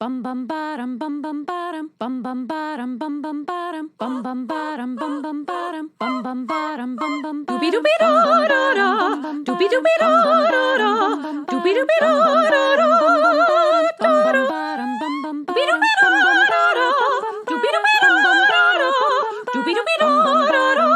Bum bum bottom bum bum bottom bum bum bottom bum bum bottom bum bum bottom bum bum bottom bum bum bottom bum bum Doobie doobie da da da, doobie doobie da da da, doobie doobie da da da, doobie doobie da da, doobie doobie da da, doobie doobie da da, doobie doobie da da da.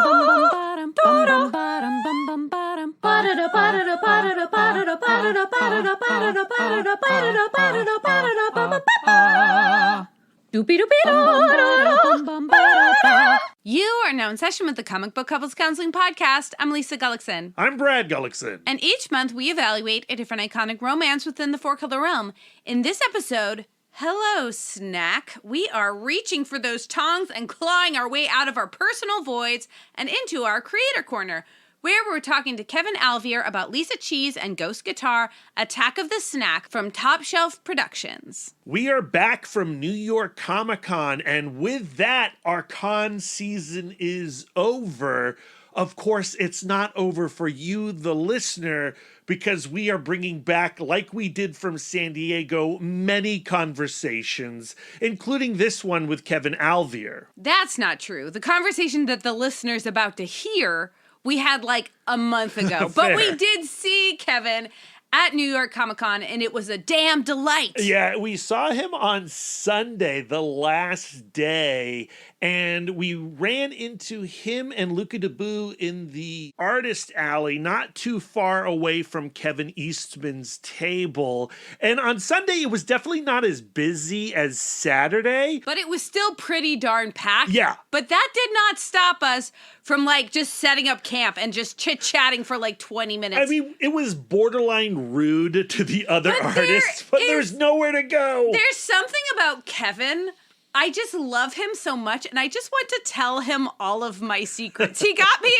You are now in session with the Comic Book Couples Counseling Podcast. I'm Lisa Gullickson. I'm Brad Gullickson. And each month we evaluate a different iconic romance within the four-color realm. In this episode, hello, Snack. We are reaching for those tongs and clawing our way out of our personal voids and into our creator corner, where we're talking to Kevin Alvir about Lisa Cheese and Ghost Guitar, Attack of the Snack from Top Shelf Productions. We are back from New York Comic Con, and with that, our con season is over. Of course, it's not over for you, the listener, because we are bringing back, like we did from San Diego, many conversations, including this one with Kevin Alvir. That's not true. The conversation that the listener's about to hear we had like a month ago, but we did see Kevin at New York Comic Con, and it was a damn delight. Yeah, we saw him on Sunday, the last day, and we ran into him and Luca DeBoo in the artist alley, not too far away from Kevin Eastman's table. And on Sunday, it was definitely not as busy as Saturday. But it was still pretty darn packed. Yeah. But that did not stop us from like just setting up camp and just chit-chatting for like 20 minutes. I mean, it was borderline rude to the other artists, but there's nowhere to go. There's something about Kevin. I just love him so much, and I just want to tell him all of my secrets. He got me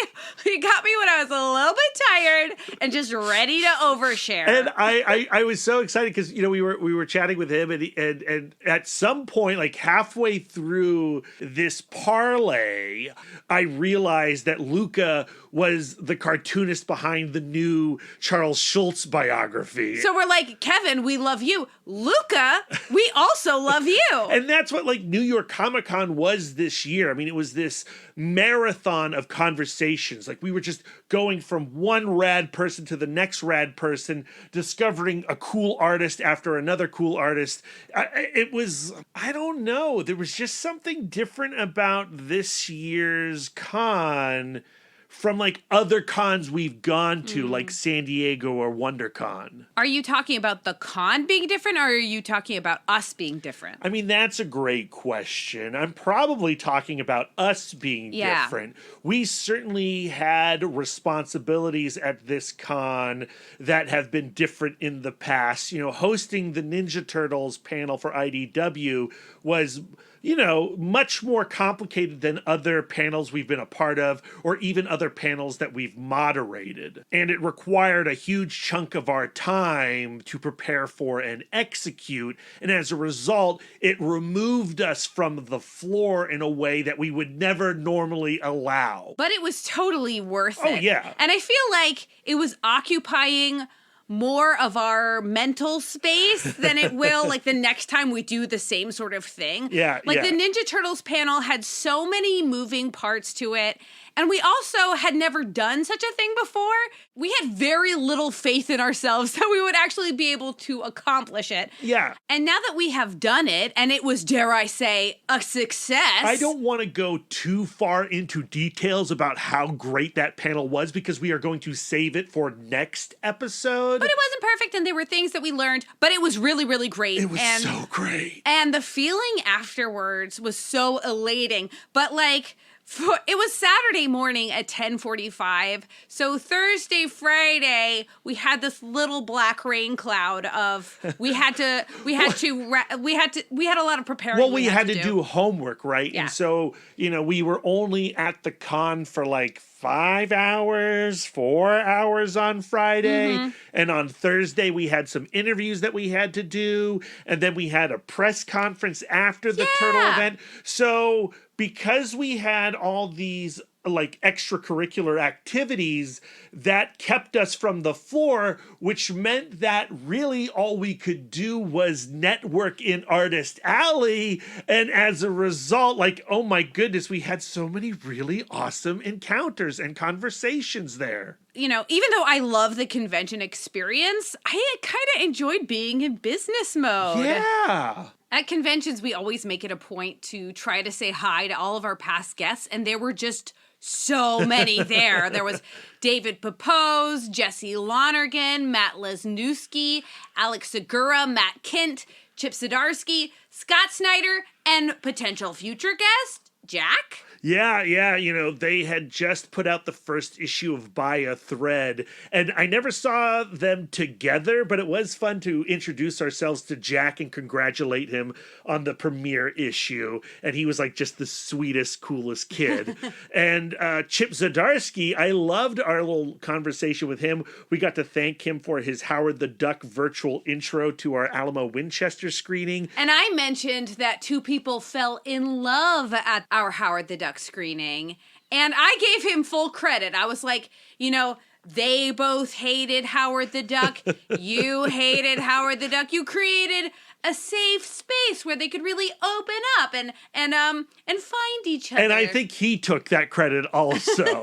when I was a little bit tired and just ready to overshare. And I was so excited because, you know, we were chatting with him, and at some point, like halfway through this parlay, I realized that Luca was the cartoonist behind the new Charles Schultz biography. So we're like, Kevin, we love you. Luca, we also love you. And that's what like New York Comic Con was this year. I mean, it was this marathon of conversations. Like we were just going from one rad person to the next rad person, discovering a cool artist after another cool artist. It was, I don't know, there was just something different about this year's con from like other cons we've gone to, like San Diego or WonderCon. Are you talking about the con being different, or are you talking about us being different? I mean, that's a great question. I'm probably talking about us being different. We certainly had responsibilities at this con that have been different in the past. You know, hosting the Ninja Turtles panel for IDW was, you know, much more complicated than other panels we've been a part of, or even other panels that we've moderated. And it required a huge chunk of our time to prepare for and execute. And as a result, it removed us from the floor in a way that we would never normally allow. But it was totally worth it. Oh, yeah. And I feel like it was occupying more of our mental space than it will like the next time we do the same sort of thing. Yeah, like the Ninja Turtles panel had so many moving parts to it. And we also had never done such a thing before. We had very little faith in ourselves that we would actually be able to accomplish it. Yeah. And now that we have done it, and it was, dare I say, a success. I don't want to go too far into details about how great that panel was because we are going to save it for next episode. But it wasn't perfect, and there were things that we learned, but it was really, really great. It was so great. And the feeling afterwards was so elating. But like, it was Saturday morning at 10:45. So Thursday, Friday, we had this little black rain cloud of we had a lot of preparing. Well, we had to do homework, right? Yeah. And so, you know, we were only at the con for like 5 hours, 4 hours on Friday. Mm-hmm. And on Thursday, we had some interviews that we had to do. And then we had a press conference after the Turtle event. So because we had all these like extracurricular activities that kept us from the floor, which meant that really all we could do was network in Artist Alley. And as a result, like, oh my goodness, we had so many really awesome encounters and conversations there. You know, even though I love the convention experience, I kind of enjoyed being in business mode. Yeah. At conventions, we always make it a point to try to say hi to all of our past guests, and there were just so many there. There was David Pepose, Jesse Lonergan, Matt Lesniewski, Alex Segura, Matt Kint, Chip Zdarsky, Scott Snyder, and potential future guest, Jack. Yeah, you know, they had just put out the first issue of By a Thread, and I never saw them together, but it was fun to introduce ourselves to Jack and congratulate him on the premiere issue, and he was like just the sweetest, coolest kid. And Chip Zdarsky, I loved our little conversation with him. We got to thank him for his Howard the Duck virtual intro to our Alamo Winchester screening. And I mentioned that two people fell in love at our Howard the Duck screening, and I gave him full credit. I was like, you know, they both hated Howard the Duck. You hated Howard the Duck. You created a safe space where they could really open up and find each other. And I think he took that credit also.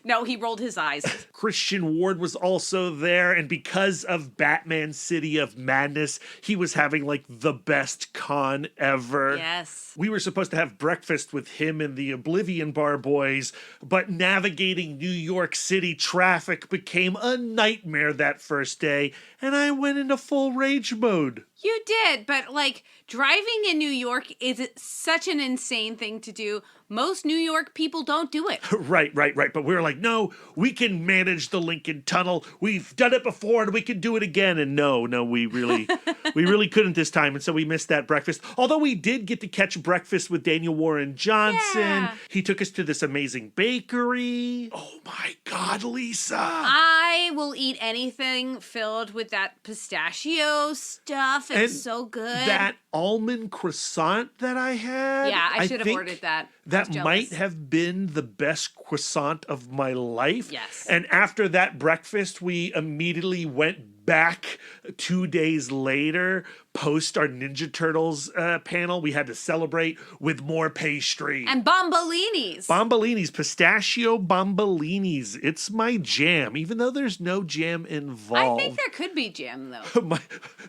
No, he rolled his eyes. Christian Ward was also there, and because of Batman City of Madness, he was having like the best con ever. Yes. We were supposed to have breakfast with him and the Oblivion Bar boys, but navigating New York City traffic became a nightmare that first day, and I went into full rage mode. You did, but like driving in New York is such an insane thing to do. Most New York people don't do it. Right. But we were like, no, we can manage the Lincoln Tunnel. We've done it before and we can do it again. And no, we really couldn't this time. And so we missed that breakfast. Although we did get to catch breakfast with Daniel Warren Johnson. Yeah. He took us to this amazing bakery. Oh my God, Lisa. I will eat anything filled with that pistachio stuff. It's so good. That almond croissant that I had. Yeah, I should have ordered that. That might have been the best croissant of my life. Yes. And after that breakfast, we immediately went back 2 days later, post our Ninja Turtles panel. We had to celebrate with more pastry. And bombolinis. Pistachio bombolinis. It's my jam, even though there's no jam involved. I think there could be jam, though.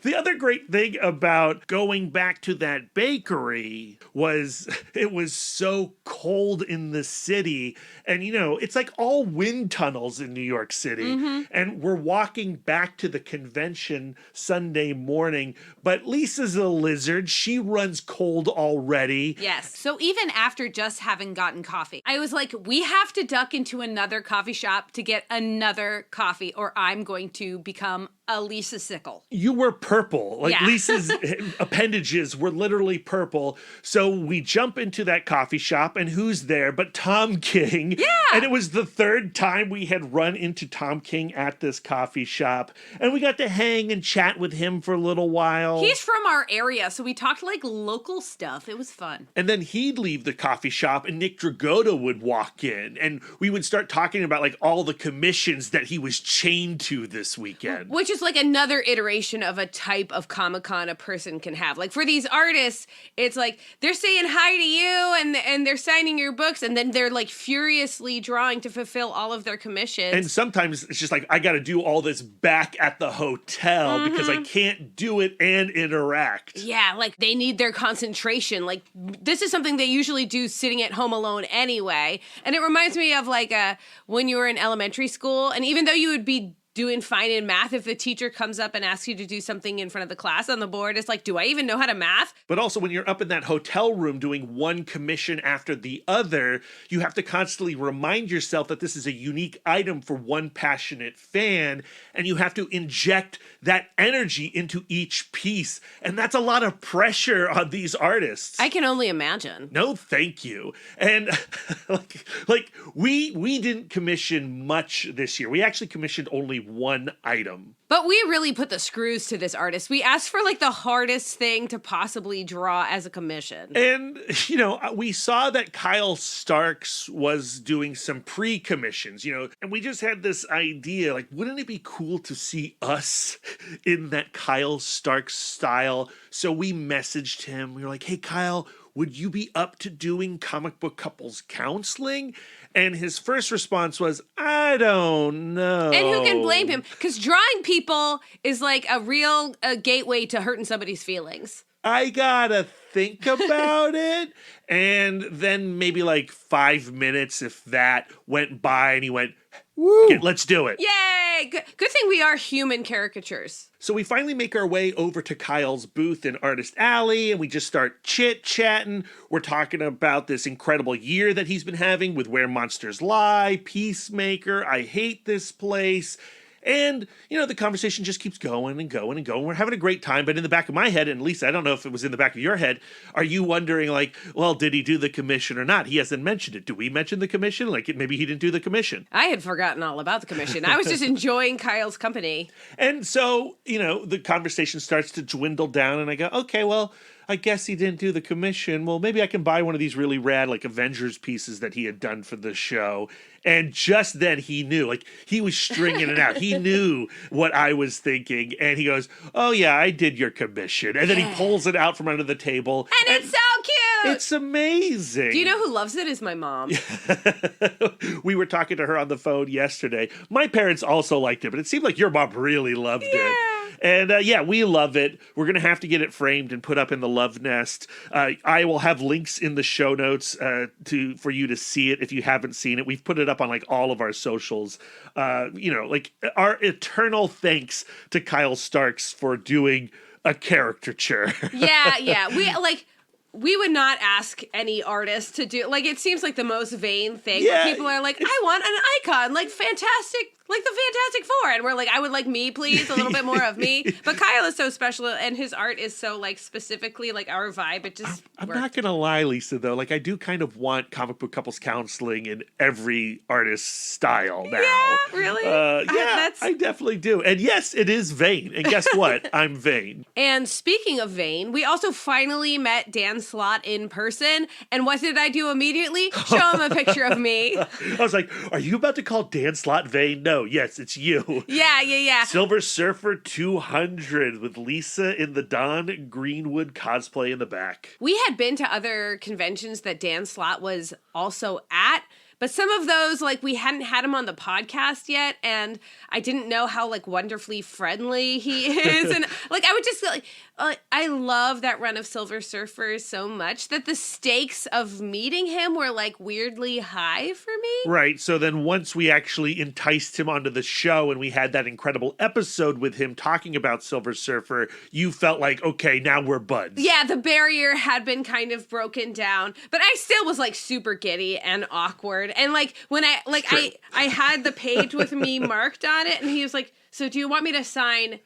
The other great thing about going back to that bakery was it was so cold in the city. And, you know, it's like all wind tunnels in New York City. Mm-hmm. And we're walking back to the convention Sunday morning, but Lisa's a lizard. She runs cold already. Yes. So even after just having gotten coffee, I was like, we have to duck into another coffee shop to get another coffee, or I'm going to become a Lisa Sickle. You were purple. Like, yeah. Lisa's appendages were literally purple. So we jump into that coffee shop, and who's there but Tom King? Yeah. And it was the third time we had run into Tom King at this coffee shop. And we got to hang and chat with him for a little while. He's from our area, so we talked like local stuff. It was fun. And then he'd leave the coffee shop, and Nick Dragotta would walk in, and we would start talking about like all the commissions that he was chained to this weekend. Which is like another iteration of a type of Comic-Con a person can have. Like for these artists, it's like they're saying hi to you and they're signing your books, and then they're like furiously drawing to fulfill all of their commissions. And sometimes it's just like, I got to do all this back at the hotel because I can't do it and interact. Yeah, like they need their concentration. Like this is something they usually do sitting at home alone anyway. And it reminds me of like when you were in elementary school, and even though you would be doing fine in math, if the teacher comes up and asks you to do something in front of the class on the board, it's like, do I even know how to math? But also when you're up in that hotel room doing one commission after the other, you have to constantly remind yourself that this is a unique item for one passionate fan, and you have to inject that energy into each piece. And that's a lot of pressure on these artists. I can only imagine. No, thank you. And like we didn't commission much this year. We actually commissioned only one item. But we really put the screws to this artist. We asked for like the hardest thing to possibly draw as a commission. And, we saw that Kyle Starks was doing some pre-commissions, and we just had this idea, like, wouldn't it be cool to see us in that Kyle Starks style? So we messaged him. We were like, hey, Kyle, would you be up to doing comic book couples counseling? And his first response was, I don't know. And who can blame him? Because drawing people is like a real gateway to hurting somebody's feelings. I gotta think about it. And then maybe like 5 minutes, if that, went by and he went, woo, let's do it. Yay! Good thing we are human caricatures. So we finally make our way over to Kyle's booth in Artist Alley, and we just start chit-chatting. We're talking about this incredible year that he's been having with Where Monsters Lie, Peacemaker, I Hate This Place. And, the conversation just keeps going and going and going. We're having a great time, but in the back of my head, and Lisa, I don't know if it was in the back of your head, are you wondering, like, well, did he do the commission or not? He hasn't mentioned it. Do we mention the commission? Like, maybe he didn't do the commission. I had forgotten all about the commission. I was just enjoying Kyle's company. And so, the conversation starts to dwindle down, and I go, okay, well, I guess he didn't do the commission. Well, maybe I can buy one of these really rad, like, Avengers pieces that he had done for the show. And just then he knew, like, he was stringing it out. He knew what I was thinking. And he goes, oh, yeah, I did your commission. And then he pulls it out from under the table. And it's so cute. It's amazing. Do you know who loves it? Is my mom. We were talking to her on the phone yesterday. My parents also liked it, but it seemed like your mom really loved it. And we love it. We're going to have to get it framed and put up in the Love Nest. I will have links in the show notes for you to see it if you haven't seen it. We've put it up on like all of our socials. Like our eternal thanks to Kyle Starks for doing a caricature. Yeah. We would not ask any artist to do, like, it seems like the most vain thing. Yeah, where people are like, I want an icon, like fantastic, like the Fantastic Four. And we're like, I would like me, please, a little bit more of me. But Kyle is so special, and his art is so, like, specifically, like, our vibe. It just I'm not going to lie, Lisa, though. Like, I do kind of want comic book couples counseling in every artist's style now. Yeah, really? I definitely do. And yes, it is vain. And guess what? I'm vain. And speaking of vain, we also finally met Dan Slott in person. And what did I do immediately? Show him a picture of me. I was like, are you about to call Dan Slott vain? No, yes, it's you. Yeah. Silver Surfer 200 with Lisa in the Don Greenwood cosplay in the back. We had been to other conventions that Dan Slott was also at, but some of those, like, we hadn't had him on the podcast yet, and I didn't know how, like, wonderfully friendly he is. And, like, I would just feel like, I love that run of Silver Surfer so much that the stakes of meeting him were, like, weirdly high for me. Right. So then once we actually enticed him onto the show and we had that incredible episode with him talking about Silver Surfer, you felt like, okay, now we're buds. Yeah, the barrier had been kind of broken down, but I still was, like, super giddy and awkward. And, like, when I had the page with me marked on it, and he was like, so do you want me to sign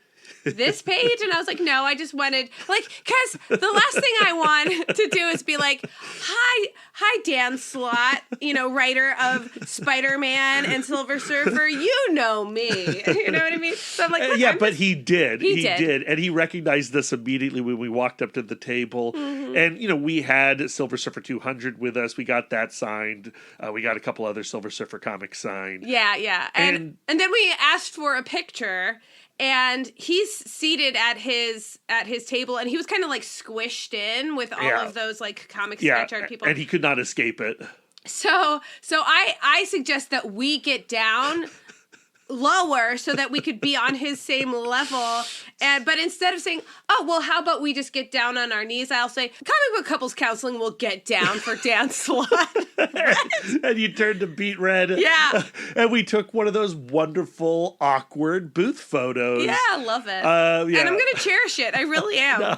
this page? And I was like, no, I just wanted, like, because the last thing I want to do is be like, hi, Dan Slott, writer of Spider-Man and Silver Surfer. You know me. You know what I mean? So I'm like, but he did. He did. And he recognized us immediately when we walked up to the table. Mm-hmm. And, we had Silver Surfer 200 with us. We got that signed. We got a couple other Silver Surfer comics signed. Yeah. And then we asked for a picture. And he's seated at his table, and he was kind of like squished in with all of those like comic sketch art people, and he could not escape it. So I suggest that we get down lower so that we could be on his same level. But instead of saying, oh, well, how about we just get down on our knees, I'll say, comic book couples counseling will get down for Dan Slott. And you turned to beet red. Yeah. And we took one of those wonderful, awkward booth photos. Yeah, I love it. And I'm going to cherish it. I really am. No.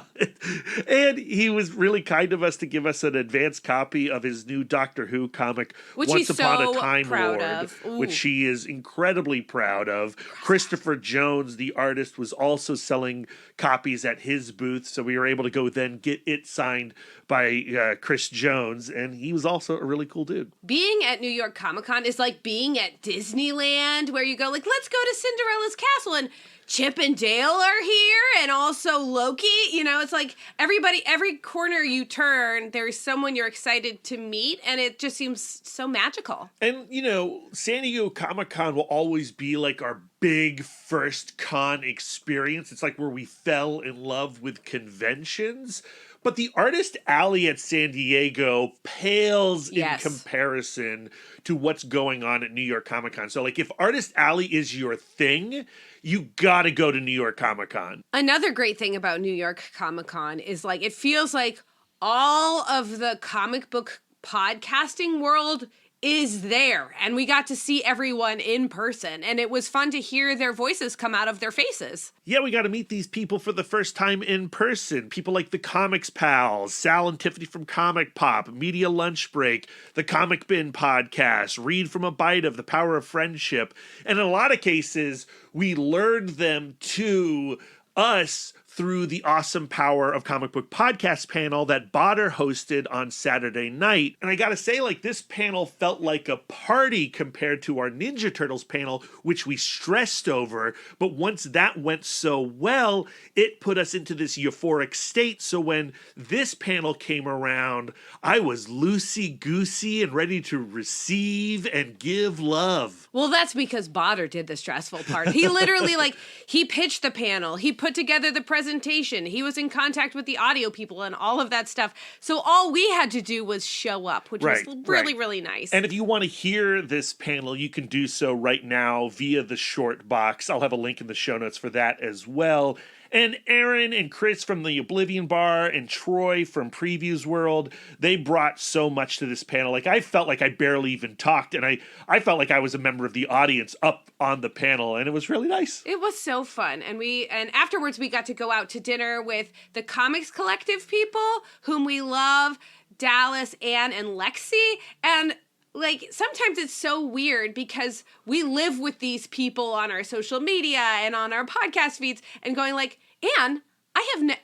And he was really kind of us to give us an advance copy of his new Doctor Who comic, which Once he's Upon so a Time proud Lord, of. which he is incredibly proud proud of. Christopher Jones, the artist, was also selling copies at his booth, so we were able to go then get it signed by Chris Jones, and he was also a really cool dude. Being at New York Comic Con is like being at Disneyland, where you go like, let's go to Cinderella's castle, and Chip and Dale are here, and also Loki. You know, it's like every corner you turn, there's someone you're excited to meet, and it just seems so magical. And, you know, San Diego Comic-Con will always be like our big first con experience. It's like where we fell in love with conventions. But the Artist Alley at San Diego pales in comparison to what's going on at New York Comic Con. So, like, if Artist Alley is your thing, you gotta go to New York Comic Con. Another great thing about New York Comic Con is, like, it feels like all of the comic book podcasting world is there, and we got to see everyone in person, and it was fun to hear their voices come out of their faces. Yeah, we got to meet these people for the first time in person. People like the Comics Pals, Sal and Tiffany from Comic Pop, Media Lunch Break, the Comic Bin Podcast, Read from a Bite of The Power of Friendship. And in a lot of cases, we learned them to us through the Awesome Power of Comic Book Podcast panel that Botter hosted on Saturday night. And I gotta say, like, this panel felt like a party compared to our Ninja Turtles panel, which we stressed over. But once that went so well, it put us into this euphoric state. So when this panel came around, I was loosey-goosey and ready to receive and give love. Well, that's because Botter did the stressful part. He literally, like, he pitched the panel. He put together the presentation. He was in contact with the audio people and all of that stuff. So all we had to do was show up, which was really, really nice. And if you want to hear this panel, you can do so right now via the short box. I'll have a link in the show notes for that as well. And Aaron and Chris from the Oblivion Bar and Troy from Previews World, they brought so much to this panel. Like, I felt like I barely even talked, and I felt like I was a member of the audience up on the panel, and it was really nice. It was so fun. And afterwards we got to go out to dinner with the Comics Collective people, whom we love, Dallas, Ann, and Lexi. And like, sometimes it's so weird because we live with these people on our social media and on our podcast feeds and going like, Anne,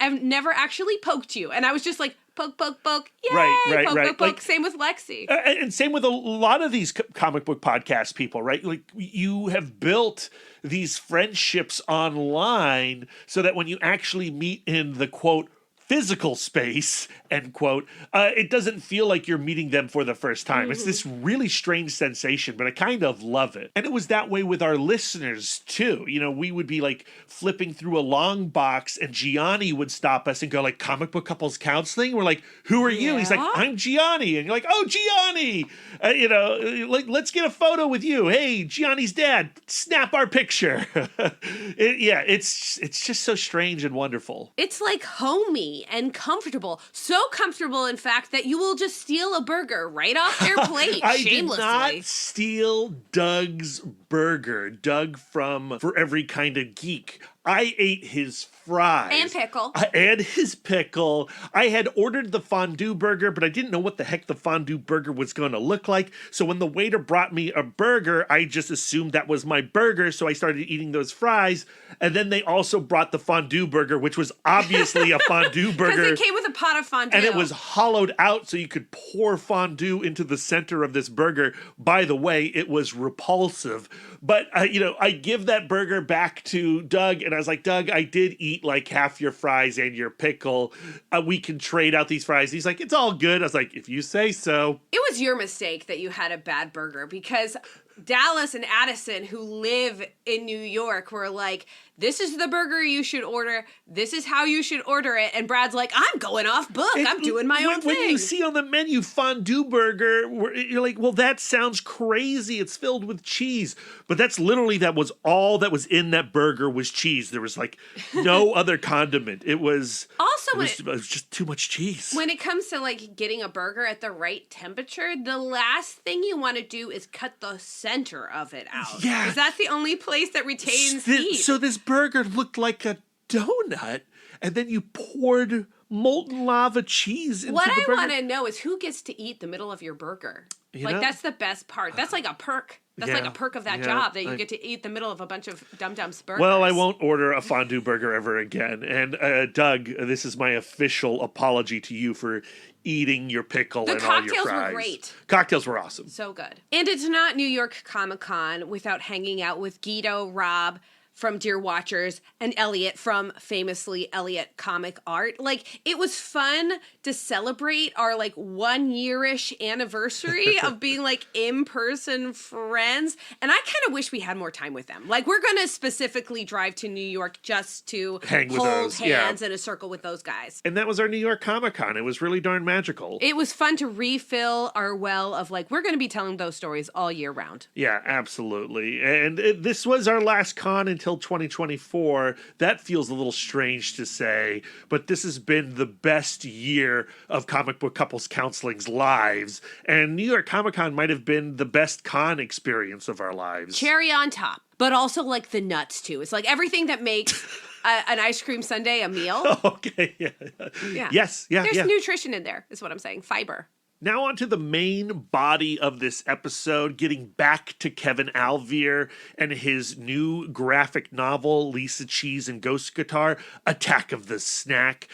I've never actually poked you. And I was just like, poke, poke, poke. Yay, right, poke, right. poke, poke. Like, same with Lexi. And same with a lot of these comic book podcast people, right? Like, you have built these friendships online so that when you actually meet in the, quote, physical space, end quote, it doesn't feel like you're meeting them for the first time. It's this really strange sensation, but I kind of love it. And it was that way with our listeners too. You know, we would be like flipping through a long box and Gianni would stop us and go like, Comic Book Couples Counseling? We're like, who are you? He's like, I'm Gianni. And you're like, oh, Gianni, you know, like, let's get a photo with you. Hey, Gianni's dad, snap our picture. It's just so strange and wonderful. It's like homey and comfortable. So comfortable, in fact, that you will just steal a burger right off their plate shamelessly. I did not steal Doug's burger. Doug from For Every Kind of Geek. I ate his fries. And pickle. And his pickle. I had ordered the fondue burger, but I didn't know what the heck the fondue burger was going to look like. So when the waiter brought me a burger, I just assumed that was my burger. So I started eating those fries. And then they also brought the fondue burger, which was obviously a fondue burger. Because it came with a pot of fondue. And it was hollowed out so you could pour fondue into the center of this burger. By the way, it was repulsive. But, you know, I give that burger back to Doug, and I was like, Doug, I did eat like half your fries and your pickle. We can trade out these fries. He's like, it's all good. I was like, if you say so. It was your mistake that you had a bad burger, because Dallas and Addison, who live in New York, were like, this is the burger you should order. This is how you should order it. And Brad's like, I'm going off book. I'm doing my own thing. When you see on the menu fondue burger, you're like, well, that sounds crazy. It's filled with cheese. But that's literally, that was all that was in that burger was cheese. There was like no other condiment. It was just too much cheese. When it comes to like getting a burger at the right temperature, the last thing you want to do is cut the center of it out. Yeah. Because that's the only place that retains heat. So this burger looked like a donut, and then you poured molten lava cheese into the burger. What I want to know is who gets to eat the middle of your burger. That's the best part. That's like a perk. That's like a perk of that job, that you get to eat the middle of a bunch of Dum-Dums burgers. Well, I won't order a fondue burger ever again. And Doug, this is my official apology to you for eating your pickle and all your fries. The cocktails were great. Cocktails were awesome. So good. And it's not New York Comic Con without hanging out with Guido, Rob from Dear Watchers, and Elliot from famously Elliot Comic Art. Like, it was fun to celebrate our, like, 1 year-ish anniversary of being, like, in-person friends. And I kind of wish we had more time with them. Like, we're going to specifically drive to New York just to hold hands in a circle with those guys. And that was our New York Comic Con. It was really darn magical. It was fun to refill our well of, like, we're going to be telling those stories all year round. Yeah, absolutely. And this was our last con until 2024. That feels a little strange to say, but this has been the best year of comic book couples counseling's lives, and New York Comic Con might have been the best con experience of our lives. Cherry on top, but also like the nuts too. It's like everything that makes an ice cream sundae a meal. Okay, yeah. Yes, yeah. There's nutrition in there, is what I'm saying. Fiber. Now on to the main body of this episode, getting back to Kevin Alvir and his new graphic novel, Lisa Cheese and Ghost Guitar, Attack of the Snack.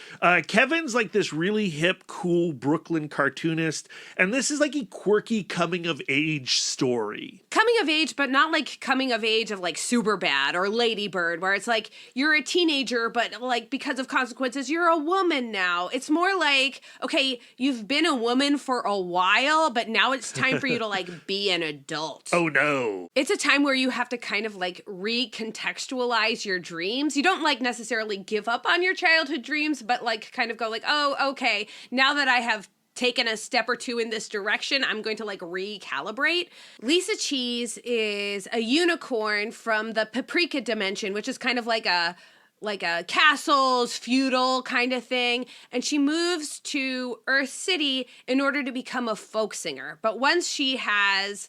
Kevin's like this really hip, cool Brooklyn cartoonist, and this is like a quirky coming-of-age story. Coming of age, but not like coming of age of like Superbad or Lady Bird, where it's like you're a teenager, but like because of consequences, you're a woman now. It's more like, okay, you've been a woman for a while, but now it's time for you to like be an adult. Oh no. It's a time where you have to kind of like recontextualize your dreams. You don't like necessarily give up on your childhood dreams, but like kind of go like, oh, okay, now that I have taken a step or two in this direction, I'm going to like recalibrate. Lisa Cheese is a unicorn from the Paprika dimension, which is kind of like a castles, feudal kind of thing. And she moves to Earth City in order to become a folk singer. But once she has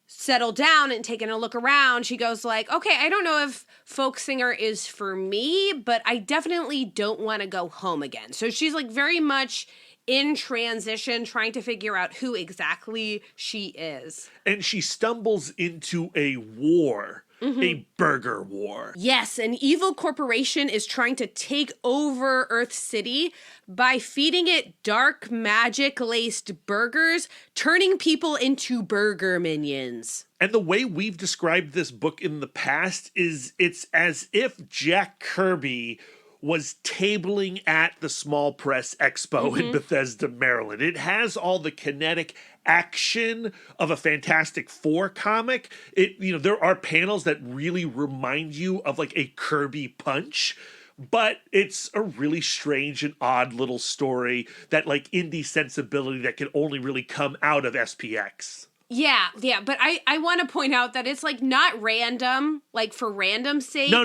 settled down and taken a look around, she goes like, okay, I don't know if folk singer is for me, but I definitely don't want to go home again. So she's like very much in transition, trying to figure out who exactly she is. And she stumbles into a war. A burger war. Yes, an evil corporation is trying to take over Earth City by feeding it dark magic-laced burgers, turning people into burger minions. And the way we've described this book in the past is it's as if Jack Kirby was tabling at the Small Press Expo in Bethesda, Maryland. It has all the kinetic action of a Fantastic Four comic. There are panels that really remind you of like a Kirby punch, but it's a really strange and odd little story, that like indie sensibility that can only really come out of SPX. Yeah, but I want to point out that it's like not random, like for random's sake. No.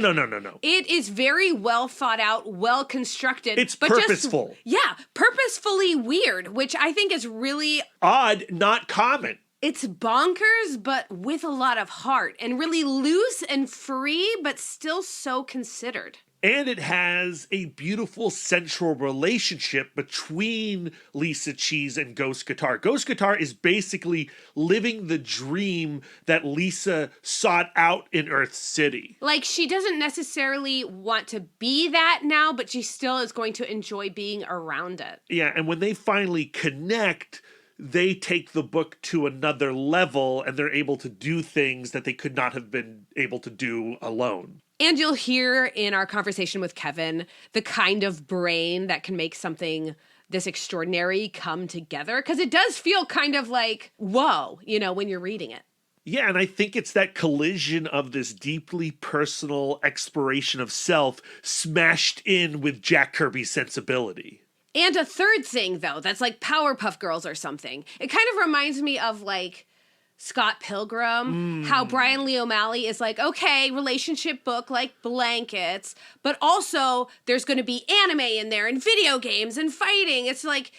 It is very well thought out, well constructed. It's purposeful. Purposefully weird, which I think is really odd, not common. It's bonkers, but with a lot of heart, and really loose and free, but still so considered. And it has a beautiful central relationship between Lisa Cheese and Ghost Guitar. Ghost Guitar is basically living the dream that Lisa sought out in Earth City. Like, she doesn't necessarily want to be that now, but she still is going to enjoy being around it. Yeah, and when they finally connect, they take the book to another level, and they're able to do things that they could not have been able to do alone. And you'll hear in our conversation with Kevin the kind of brain that can make something this extraordinary come together. Because it does feel kind of like, whoa, when you're reading it. Yeah, and I think it's that collision of this deeply personal exploration of self smashed in with Jack Kirby's sensibility. And a third thing, though, that's like Powerpuff Girls or something. It kind of reminds me of like Scott Pilgrim, how Brian Lee O'Malley is like, okay, relationship book like blankets, but also there's going to be anime in there and video games and fighting. It's like,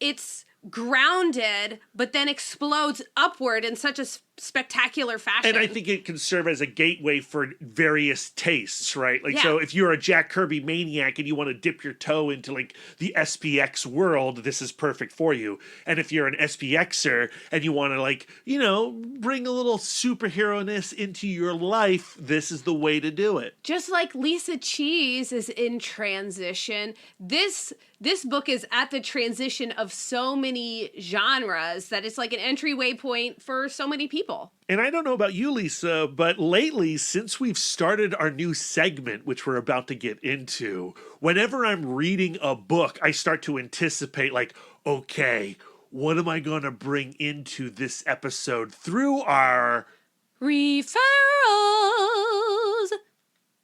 it's grounded, but then explodes upward in such a spectacular fashion. And I think it can serve as a gateway for various tastes, right? Like, Yeah. so if you're a Jack Kirby maniac and you want to dip your toe into like the SPX world, this is perfect for you. And if you're an SPXer and you want to like, you know, bring a little superhero-ness into your life, this is the way to do it. Just like Lisa Cheese is in transition, this book is at the transition of so many genres that it's like an entryway point for so many people. And I don't know about you, Lisa, but lately, since we've started our new segment, which we're about to get into, whenever I'm reading a book, I start to anticipate, like, okay, what am I going to bring into this episode through our Referrals.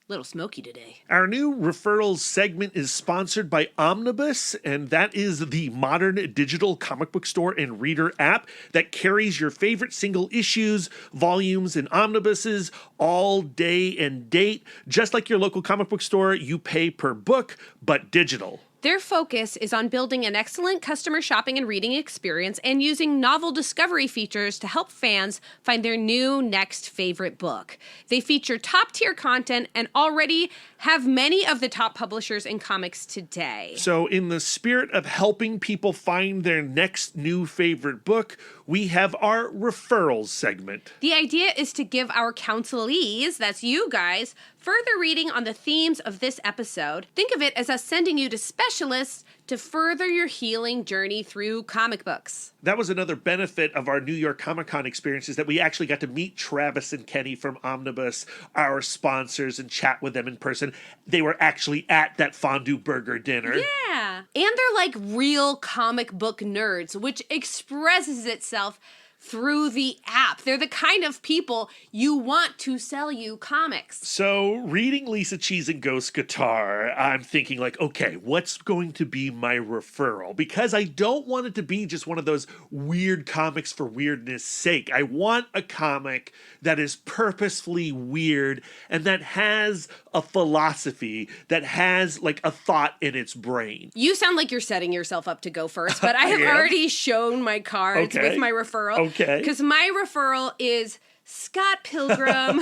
Little smoky today. Our new referrals segment is sponsored by Omnibus, and that is the modern digital comic book store and reader app that carries your favorite single issues, volumes, and omnibuses all day and date. Just like your local comic book store, you pay per book, but digital. Their focus is on building an excellent customer shopping and reading experience and using novel discovery features to help fans find their new next favorite book. They feature top-tier content and already have many of the top publishers in comics today. So in the spirit of helping people find their next new favorite book, we have our referrals segment. The idea is to give our counselees, that's you guys, further reading on the themes of this episode. Think of it as us sending you to specialists to further your healing journey through comic books. That was another benefit of our New York Comic Con experiences, that we actually got to meet Travis and Kenny from Omnibus, our sponsors, and chat with them in person. They were actually at that fondue burger dinner. Yeah. And they're like real comic book nerds, which expresses itself through the app. They're the kind of people you want to sell you comics. So, reading Lisa Cheese and Ghost Guitar, I'm thinking like, okay, what's going to be my referral? Because I don't want it to be just one of those weird comics for weirdness sake. I want a comic that is purposefully weird and that has a philosophy, that has like a thought in its brain. You sound like you're setting yourself up to go first, but I have already shown my cards with my referral. Okay. Because my referral is Scott Pilgrim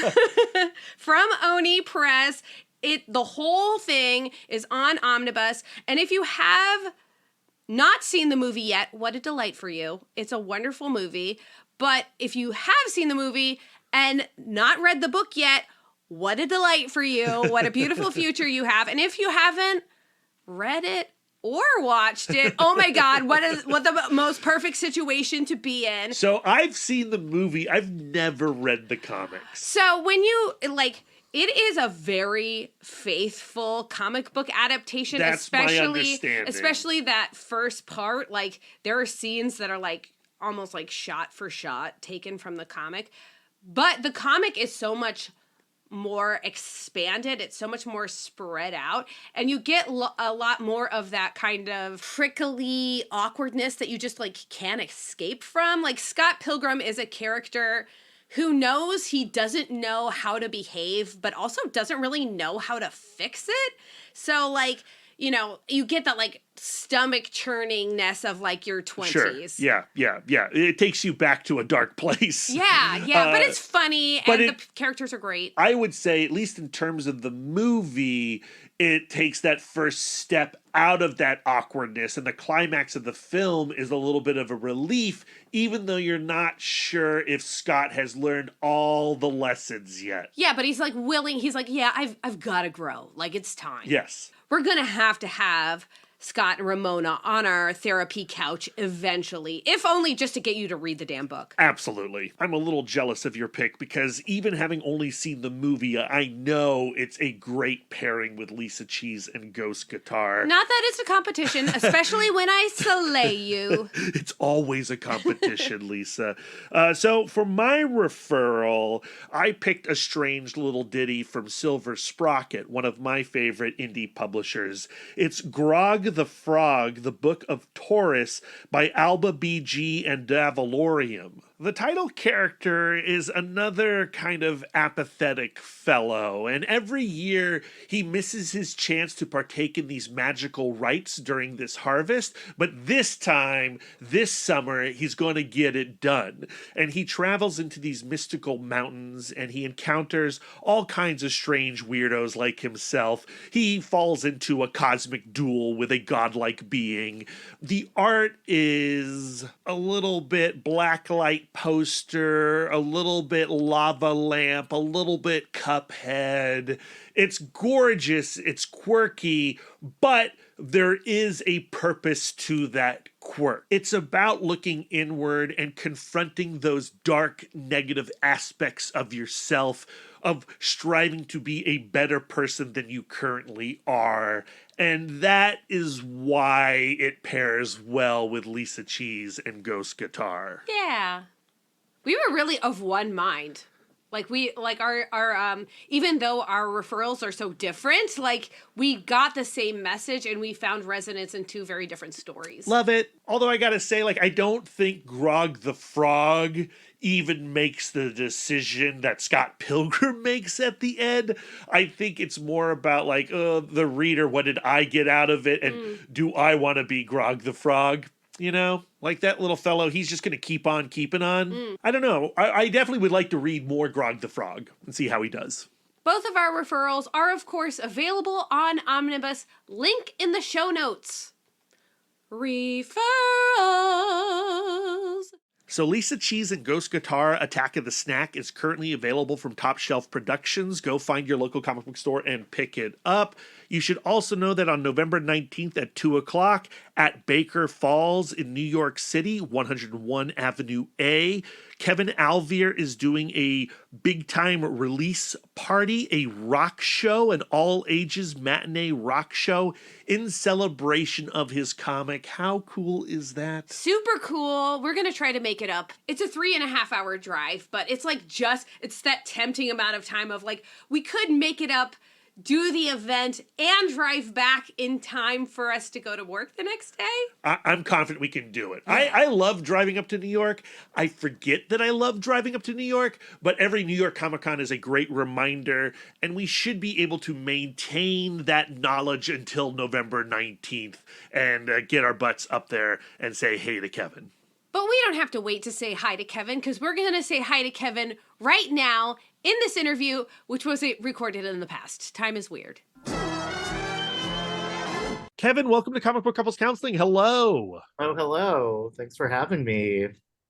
from Oni Press. The whole thing is on Omnibus. And if you have not seen the movie yet, what a delight for you. It's a wonderful movie. But if you have seen the movie and not read the book yet, what a delight for you. What a beautiful future you have. And if you haven't read it or watched it, oh my God, what the most perfect situation to be in. So I've seen the movie. I've never read the comics. So when you, like, it is a very faithful comic book adaptation. That's my understanding. Especially that first part. Like, there are scenes that are like almost like shot for shot taken from the comic. But the comic is so much more expanded. It's so much more spread out. And you get a lot more of that kind of prickly awkwardness that you just like can't escape from. Like, Scott Pilgrim is a character who knows he doesn't know how to behave, but also doesn't really know how to fix it. So, like, you know, you get that, like, stomach churningness of, like, your 20s. Sure. Yeah. It takes you back to a dark place. Yeah, but it's funny, and the characters are great. I would say, at least in terms of the movie, it takes that first step out of that awkwardness, and the climax of the film is a little bit of a relief, even though you're not sure if Scott has learned all the lessons yet. Yeah, but he's, like, willing. He's like, yeah, I've got to grow. Like, it's time. Yes. We're going to have Scott and Ramona on our therapy couch eventually, if only just to get you to read the damn book. Absolutely. I'm a little jealous of your pick because even having only seen the movie, I know it's a great pairing with Lisa Cheese and Ghost Guitar. Not that it's a competition, especially when I slay you. It's always a competition, Lisa. So for my referral, I picked a strange little ditty from Silver Sprocket, one of my favorite indie publishers. It's Grog the Frog, the Book of Taurus by Alba BG and Davalorium. The title character is another kind of apathetic fellow, and every year he misses his chance to partake in these magical rites during this harvest, but this time, this summer, he's going to get it done. And he travels into these mystical mountains, and he encounters all kinds of strange weirdos like himself. He falls into a cosmic duel with a godlike being. The art is a little bit blacklight poster, a little bit lava lamp, a little bit Cuphead. It's gorgeous, it's quirky, but there is a purpose to that quirk. It's about looking inward and confronting those dark, negative aspects of yourself, of striving to be a better person than you currently are. And that is why it pairs well with Lisa Cheese and Ghost Guitar. Yeah. We were really of one mind. Like our even though our referrals are so different, like we got the same message and we found resonance in two very different stories. Love it. Although I gotta say, like, I don't think Grog the Frog even makes the decision that Scott Pilgrim makes at the end. I think it's more about like, the reader, what did I get out of it? And do I want to be Grog the Frog? You know, like that little fellow, he's just going to keep on keeping on. I don't know. I definitely would like to read more Grog the Frog and see how he does. Both of our referrals are, of course, available on Omnibus. Link in the show notes. Referrals. So Lisa Cheese and Ghost Guitar Attack of the Snack is currently available from Top Shelf Productions. Go find your local comic book store and pick it up. You should also know that on November 19th at 2 o'clock at Baker Falls in New York City, 101 Avenue A, Kevin Alvir is doing a big-time release party, a rock show, an all-ages matinee rock show in celebration of his comic. How cool is that? Super cool. We're going to try to make it up. It's a 3.5 hour drive, but it's like it's that tempting amount of time of like, we could make it up, do the event, and drive back in time for us to go to work the next day. I'm confident we can do it. I love driving up to New York. I forget that I love driving up to New York, but every New York Comic Con is a great reminder, and we should be able to maintain that knowledge until November 19th and get our butts up there and say hey to Kevin. But we don't have to wait to say hi to Kevin, because we're going to say hi to Kevin right now in this interview, which was recorded in the past. Time is weird. Kevin, welcome to Comic Book Couples Counseling. Hello. Oh, hello. Thanks for having me.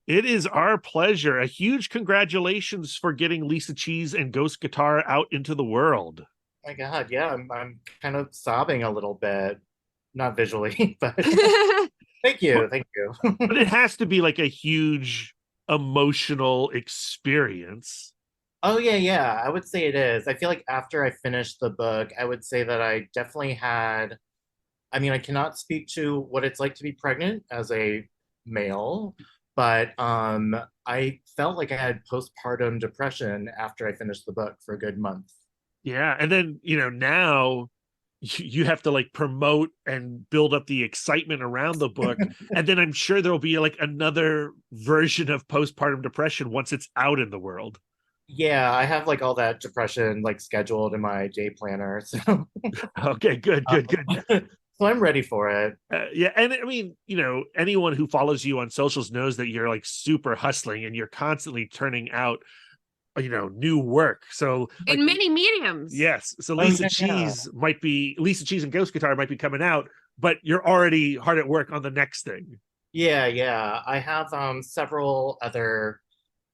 It is our pleasure. A huge congratulations for getting Lisa Cheese and Ghost Guitar out into the world. My God, yeah, I'm kind of sobbing a little bit. Not visually, but thank you. But it has to be like a huge emotional experience. Oh, yeah, I would say it is. I feel like after I finished the book, I would say that I definitely had, I mean, I cannot speak to what it's like to be pregnant as a male, but I felt like I had postpartum depression after I finished the book for a good month. Yeah, and then, now you have to like promote and build up the excitement around the book. And then I'm sure there'll be like another version of postpartum depression once it's out in the world. Yeah, I have like all that depression like scheduled in my day planner. So okay, good. So I'm ready for it. Yeah, and I mean, anyone who follows you on socials knows that you're like super hustling and you're constantly turning out new work. So in many mediums. Yes. So Lisa Cheese and Ghost Guitar might be coming out, but you're already hard at work on the next thing. Yeah. I have several other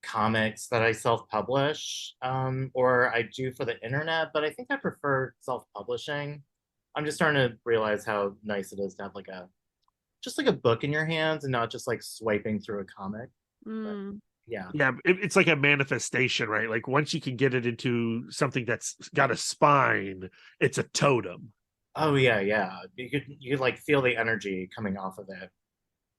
comics that I self-publish, or I do for the internet, but I think I prefer self-publishing. I'm just starting to realize how nice it is to have like a book in your hands and not just like swiping through a comic. But, yeah, it's like a manifestation, right? Like once you can get it into something that's got a spine, it's a totem. Oh yeah, you like feel the energy coming off of it.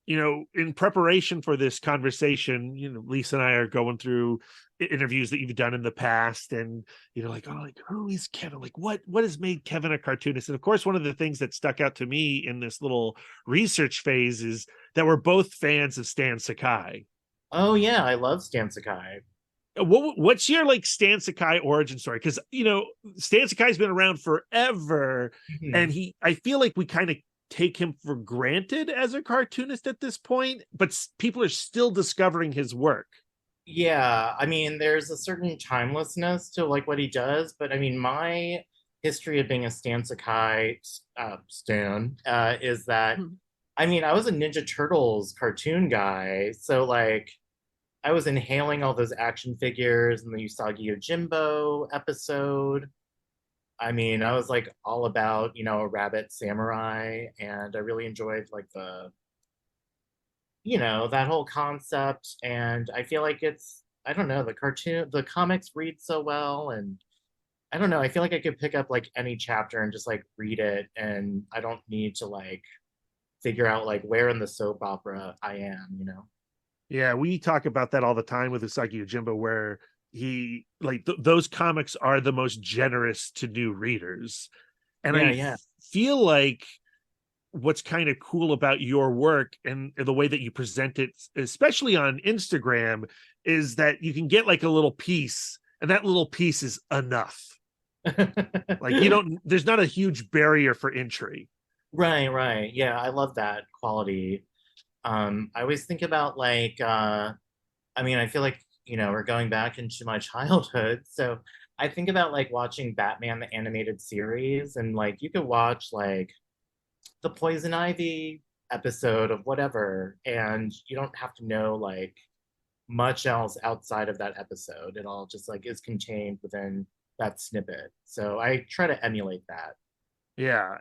In preparation for this conversation, Lisa and I are going through interviews that you've done in the past, and who is Kevin? Like what has made Kevin a cartoonist? And of course, one of the things that stuck out to me in this little research phase is that we're both fans of Stan Sakai. Oh yeah, I love Stan Sakai. What's your like Stan Sakai origin story? Because Stan Sakai's been around forever, and Mhm. I feel like we kind of take him for granted as a cartoonist at this point, but people are still discovering his work. Yeah, I mean, there's a certain timelessness to like what he does, but I mean, my history of being a Stan Sakai stan is that I mean, I was a Ninja Turtles cartoon guy, so like I was inhaling all those action figures in the Usagi Yojimbo episode. I mean, I was like all about, a rabbit samurai, and I really enjoyed like that whole concept. And I feel like I don't know, the comics read so well. And I don't know, I feel like I could pick up like any chapter and just like read it. And I don't need to like figure out like where in the soap opera I am. Yeah, we talk about that all the time with Usagi Yojimbo, where he like those comics are the most generous to new readers, and Yeah, I yeah. feel like what's kind of cool about your work and the way that you present it, especially on Instagram, is that you can get like a little piece, and that little piece is enough. Like there's not a huge barrier for entry. Right, right. Yeah, I love that quality. I always think about like I mean, I feel like, we're going back into my childhood. So I think about like watching Batman the animated series, and like you could watch like the Poison Ivy episode of whatever, and you don't have to know like much else outside of that episode. It all just like is contained within that snippet. So I try to emulate that. Yeah,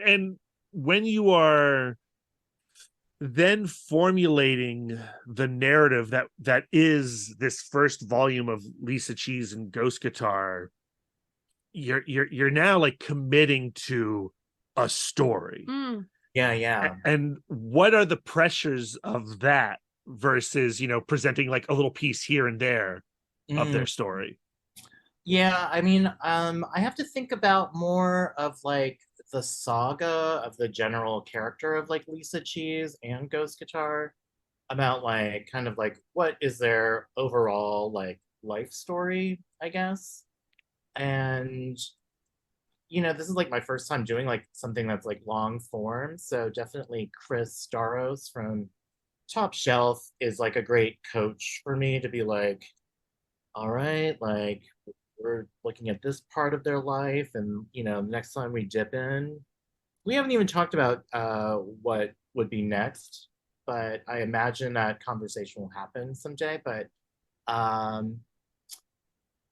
and when you are then formulating the narrative that is this first volume of Lisa Cheese and Ghost Guitar, you're now like committing to a story. Yeah, yeah. And what are the pressures of that versus presenting like a little piece here and there of Mm. their story? Yeah, I mean, I have to think about more of like the saga of the general character of like Lisa Cheese and Ghost Guitar, about like kind of like what is their overall like life story, I guess. And this is like my first time doing like something that's like long form. So definitely Chris Staros from Top Shelf is like a great coach for me to be like, all right, like we're looking at this part of their life, and next time we dip in, we haven't even talked about what would be next, but I imagine that conversation will happen someday. But um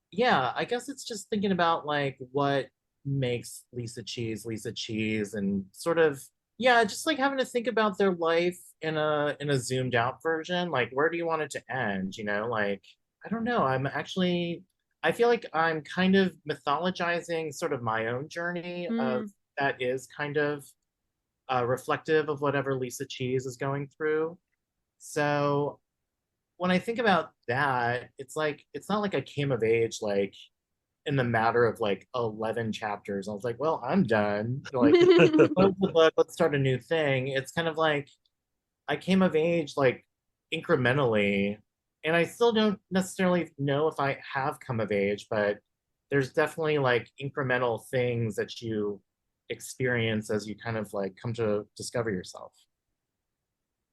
yeah, I guess it's just thinking about like what makes Lisa Cheese, and sort of, yeah, just like having to think about their life in a zoomed out version. Like, where do you want it to end? Like, I don't know. I feel like I'm kind of mythologizing sort of my own journey of that is kind of reflective of whatever Lisa Cheese is going through. So when I think about that, it's like it's not like I came of age like in the matter of like 11 chapters. I was like, well, I'm done. Like, close the book, let's start a new thing. It's kind of like I came of age like incrementally, and I still don't necessarily know if I have come of age, but there's definitely like incremental things that you experience as you kind of like come to discover yourself.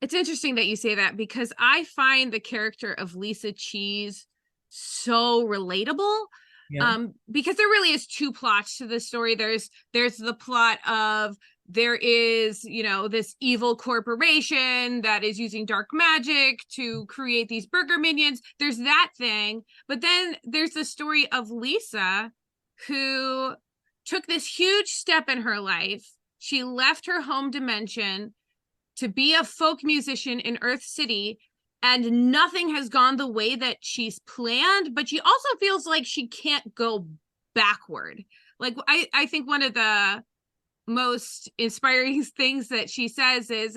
It's interesting that you say that, because I find the character of Lisa Cheese so relatable. Yeah. Because there really is two plots to this story. There's the plot of there is, this evil corporation that is using dark magic to create these burger minions. There's that thing. But then there's the story of Lisa, who took this huge step in her life. She left her home dimension to be a folk musician in Earth City, and nothing has gone the way that she's planned, but she also feels like she can't go backward. Like, I think one of the most inspiring things that she says is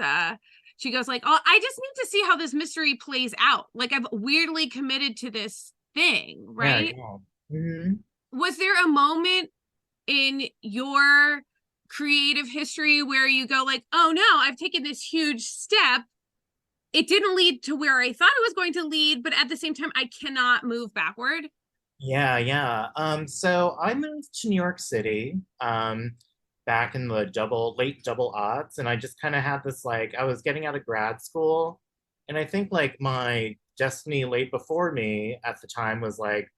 she goes like, oh, I just need to see how this mystery plays out. Like, I've weirdly committed to this thing, right? Yeah. Mm-hmm. Was there a moment in your creative history where you go like, oh no, I've taken this huge step it didn't lead to where I thought it was going to lead, but at the same time, I cannot move backward. Yeah. So I moved to New York City, back in the late double aughts, and I just kind of had this like I was getting out of grad school, and I think like my destiny laid before me at the time was like,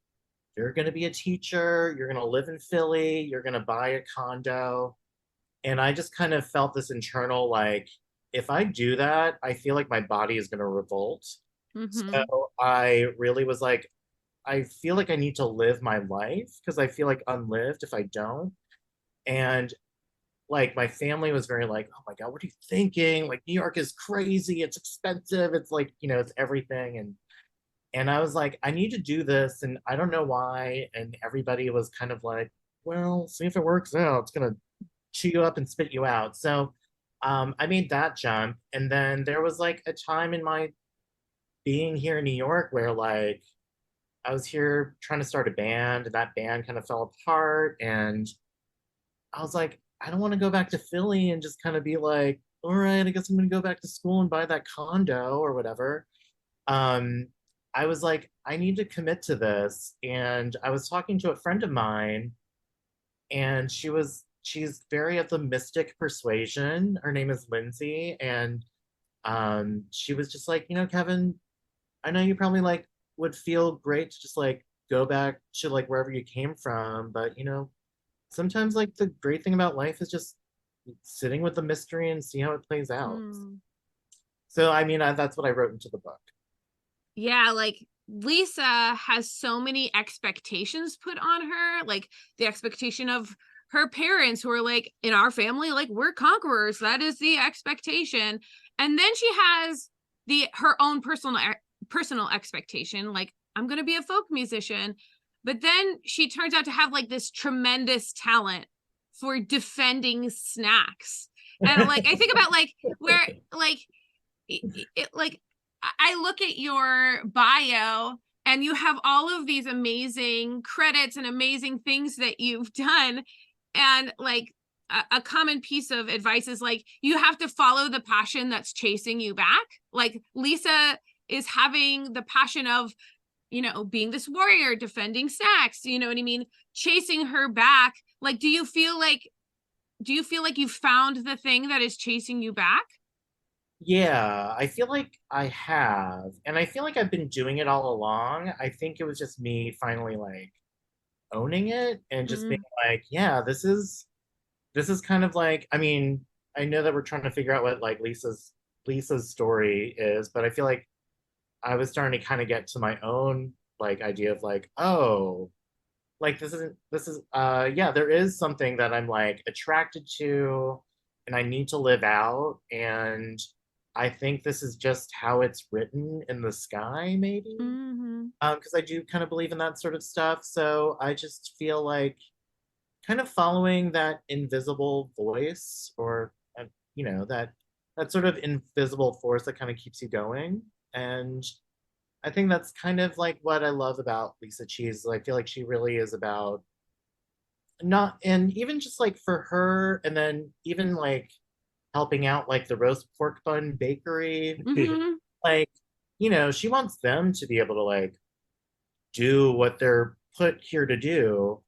you're gonna be a teacher, you're gonna live in Philly, you're gonna buy a condo. And I just kind of felt this internal like, if I do that, I feel like my body is gonna revolt. Mm-hmm. So I really was like, I feel like I need to live my life because I feel like unlived if I don't. And like my family was very like, oh my God, what are you thinking? Like New York is crazy, it's expensive, it's like, it's everything. And I was like, I need to do this, and I don't know why. And everybody was kind of like, well, see if it works out. It's gonna chew you up and spit you out. So I made that jump. And then there was like a time in my being here in New York where like I was here trying to start a band, and that band kind of fell apart. And I was like, I don't want to go back to Philly and just kind of be like, all right, I guess I'm going to go back to school and buy that condo or whatever. Um, I was like, I need to commit to this. And I was talking to a friend of mine, and she's very of the mystic persuasion. Her name is Lindsay. And she was just like, Kevin, I know you probably like would feel great to just like go back to like wherever you came from, but sometimes like the great thing about life is just sitting with the mystery and see how it plays out. So I mean, that's what I wrote into the book. Yeah, like Lisa has so many expectations put on her, like the expectation of her parents who are like, in our family, like we're conquerors. That is the expectation. And then she has her own personal expectation, like I'm going to be a folk musician. But then she turns out to have like this tremendous talent for defending snacks. And like I think about like where like like I look at your bio and you have all of these amazing credits and amazing things that you've done. And like a common piece of advice is like, you have to follow the passion that's chasing you back. Like Lisa is having the passion of, being this warrior, defending snacks, you know what I mean? Chasing her back. Like, do you feel like you've found the thing that is chasing you back? Yeah, I feel like I have. And I feel like I've been doing it all along. I think it was just me finally like owning it and just being like, yeah, this is kind of like, I mean, I know that we're trying to figure out what like Lisa's story is, but I feel like I was starting to kind of get to my own like idea of like, oh, like this is yeah, there is something that I'm like attracted to and I need to live out. And I think this is just how it's written in the sky, maybe. Because I do kind of believe in that sort of stuff. So I just feel like kind of following that invisible voice, or that sort of invisible force that kind of keeps you going. And I think that's kind of like what I love about Lisa Cheese. I feel like she really is about not, and even just like for her, and then even like helping out like the roast pork bun bakery. Like, she wants them to be able to like do what they're put here to do.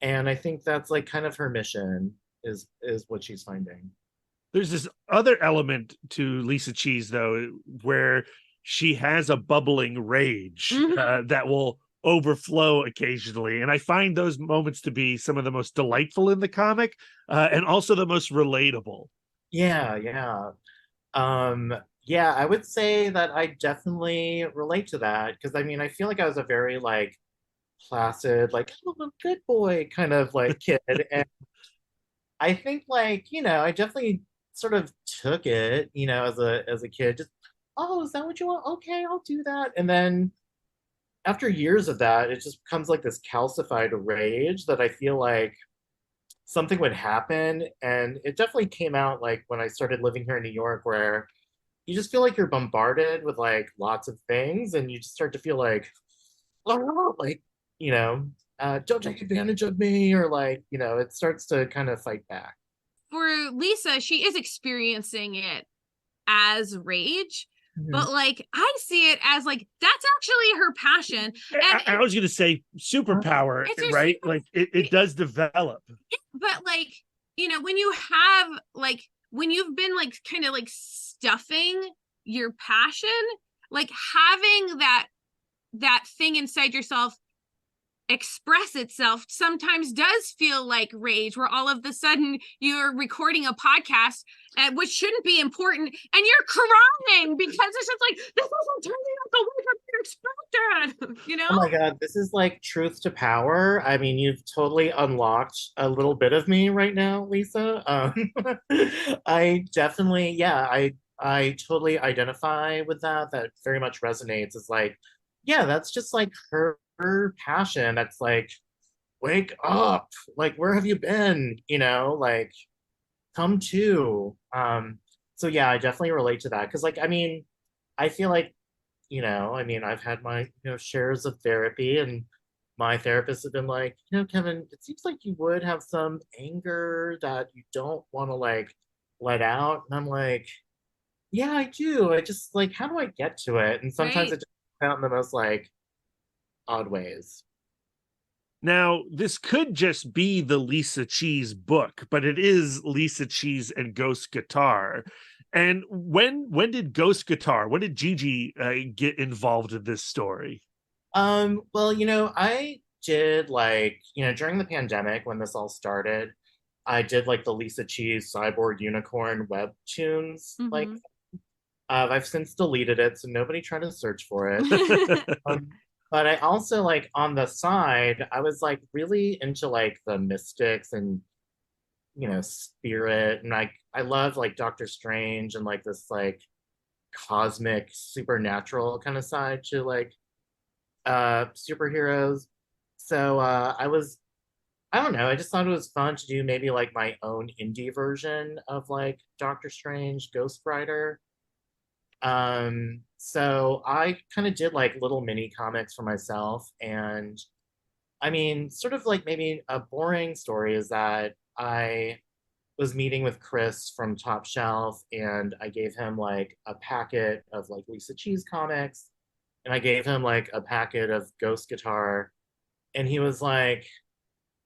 And I think that's like kind of her mission is what she's finding. There's this other element to Lisa Cheese, though, where she has a bubbling rage that will overflow occasionally. And I find those moments to be some of the most delightful in the comic, and also the most relatable. Yeah. Yeah, I would say that I definitely relate to that. Because I mean, I feel like I was a very like placid, like, oh, good boy kind of like kid. And I think like, I definitely sort of took it, as a kid, just, oh, is that what you want? Okay, I'll do that. And then after years of that, it just becomes like this calcified rage that I feel like something would happen. And it definitely came out like when I started living here in New York, where you just feel like you're bombarded with like lots of things, and you just start to feel like, oh, like, don't take advantage of me, or like, it starts to kind of fight back. For Lisa, she is experiencing it as rage, but like I see it as like that's actually her passion. And I was going to say superpower, it's her right? Like it does develop. but like, you know, when you have like when you've been like kind of like stuffing your passion, like having that thing inside yourself express itself sometimes does feel like rage, where all of a sudden you're recording a podcast which shouldn't be important and you're crying because it's just like this isn't turning out the way that you expected, you know. Oh my God, this is like truth to power. I mean, you've totally unlocked a little bit of me right now, Lisa. I definitely, yeah, I totally identify with that. That very much resonates. It's like, yeah, that's just like her passion. That's like, wake up. Like, where have you been? You know, like, come to. So yeah, I definitely relate to that. Cause like, I mean, I feel like, I mean, I've had my, shares of therapy, and my therapist has been like, Kevin, it seems like you would have some anger that you don't want to like let out. And I'm like, yeah, I do. I just like, how do I get to it? And sometimes Right. it just comes out in the most like odd ways. Now, this could just be the Lisa Cheese book, but it is Lisa Cheese and Ghost Guitar. And when did Ghost Guitar, when did Gigi get involved in this story? Well, I did like, during the pandemic when this all started, I did like the Lisa Cheese Cyborg Unicorn webtoons. Like, Mm-hmm. I've since deleted it, so nobody try to search for it. But I also like on the side, I was like really into like the mystics and spirit, and like I love like Doctor Strange and like this like cosmic supernatural kind of side to like superheroes. So I don't know, I just thought it was fun to do maybe like my own indie version of like Doctor Strange Ghost Rider. So I kind of did like little mini comics for myself. And I mean, sort of like maybe a boring story is that I was meeting with Chris from Top Shelf, and I gave him like a packet of like Lisa Cheese comics, and I gave him like a packet of Ghost Guitar. And he was like,